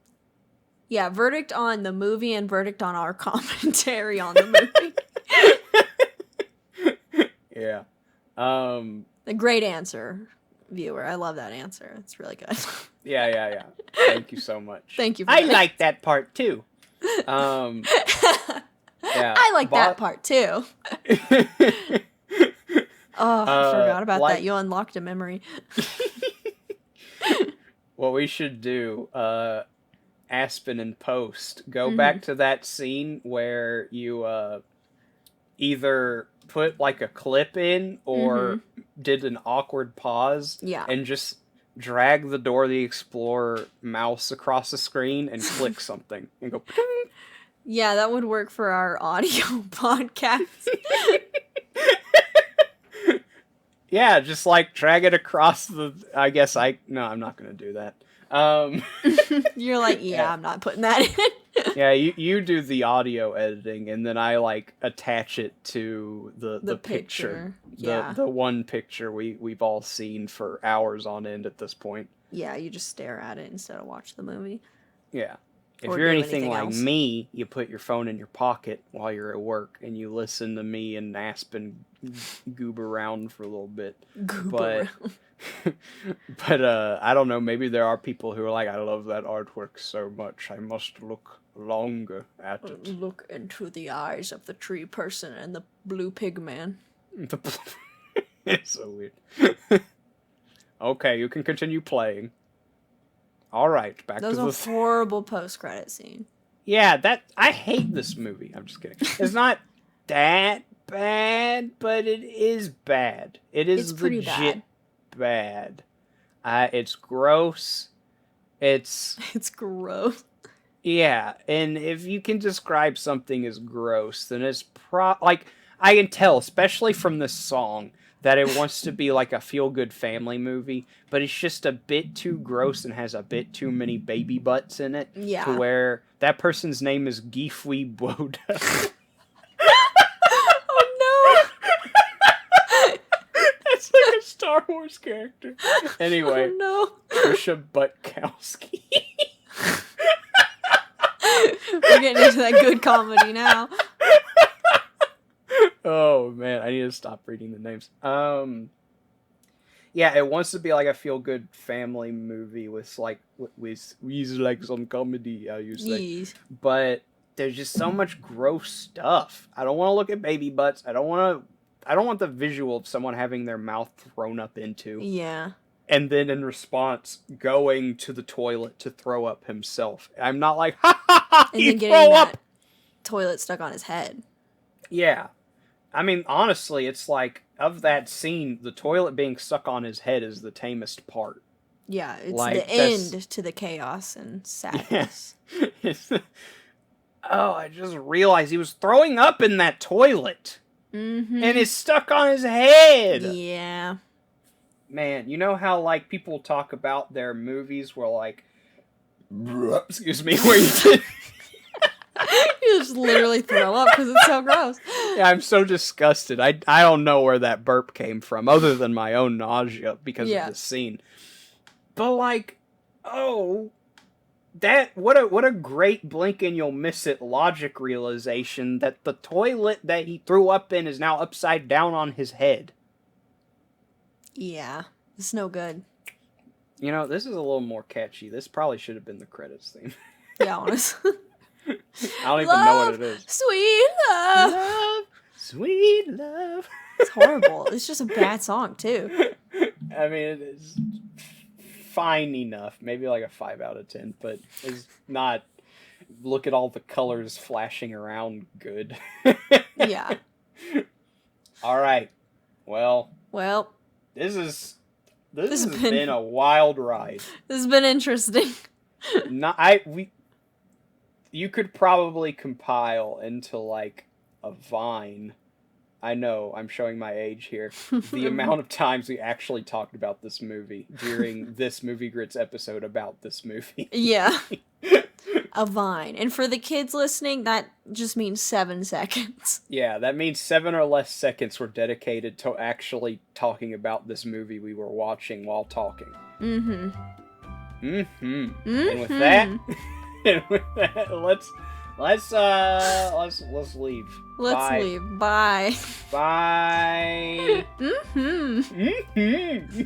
Yeah, verdict on the movie and verdict on our commentary on the movie. Yeah. A great answer, viewer. I love that answer. It's really good. Yeah. Thank you so much. Thank you. I like that part too. Yeah, I like that part too. Oh, I forgot about that. You unlocked a memory. What we should do, Aspen and Post, go back to that scene where you either put like a clip in or did an awkward pause and just drag the Dora the Explorer mouse across the screen and click something and go ping. Yeah, that would work for our audio podcast. Yeah, just like drag it across the. No, I'm not gonna do that. You're like, yeah, I'm not putting that in. Yeah, you do the audio editing, and then I like attach it to the picture. Yeah. The one picture we've all seen for hours on end at this point. Yeah, you just stare at it instead of watch the movie. Yeah. If you're anything like me, you put your phone in your pocket while you're at work, and you listen to me and Aspen goob around for a little bit. But I don't know, maybe there are people who are like, I love that artwork so much, I must look longer at it. Look into the eyes of the tree person and the blue pig man. It's so weird. Okay, you can continue playing. Alright, back to the... That was a horrible post-credit scene. Yeah, I hate this movie. I'm just kidding. It's not that bad, but it is bad. It's pretty legit bad. It's gross. It's gross. Yeah, and if you can describe something as gross, then it's like, I can tell, especially from this song, that it wants to be like a feel-good family movie, but it's just a bit too gross and has a bit too many baby butts in it. Yeah. To where that person's name is Gifwi Boda. Oh no! That's like a Star Wars character. Anyway. Oh no. Trisha Butkowski. We're getting into that good comedy now. Oh man, I need to stop reading the names. Yeah, it wants to be like a feel-good family movie with like some comedy, how you say. Yes. But there's just so much gross stuff. I don't want to look at baby butts. I don't want the visual of someone having their mouth thrown up into. Yeah. And then in response, going to the toilet to throw up himself. I'm not like, ha ha ha, and you then throw up! That toilet stuck on his head. Yeah. I mean, honestly, it's like, of that scene, the toilet being stuck on his head is the tamest part. Yeah, it's like, the end to the chaos and sadness. Yeah. Oh, I just realized he was throwing up in that toilet. Mm-hmm. And it's stuck on his head. Yeah. Man, you know how, like, people talk about their movies where, like, excuse me, where you You just literally throw up because it's so gross. Yeah, I'm so disgusted. I don't know where that burp came from, other than my own nausea because of this scene. But like, oh, what a great blink and you'll miss it logic realization that the toilet that he threw up in is now upside down on his head. Yeah, it's no good. You know, this is a little more catchy. This probably should have been the credits theme. Yeah, honestly. I don't even know what it is. Sweet love. Love, sweet love. It's horrible. It's just a bad song, too. I mean, it is fine enough. Maybe like a 5 out of 10, but it's not, look at all the colors flashing around good. Yeah. All right. Well, this has been a wild ride. This has been interesting. You could probably compile into like a Vine. I know, I'm showing my age here. The amount of times we actually talked about this movie during this Movie Grits episode about this movie. Yeah. A Vine. And for the kids listening, that just means 7 seconds. Yeah, that means 7 or less seconds were dedicated to actually talking about this movie we were watching while talking. Mm-hmm. Mm-hmm. Mm-hmm. And with that... let's leave. Let's leave. Bye. Bye. Mm-hmm. Mm-hmm.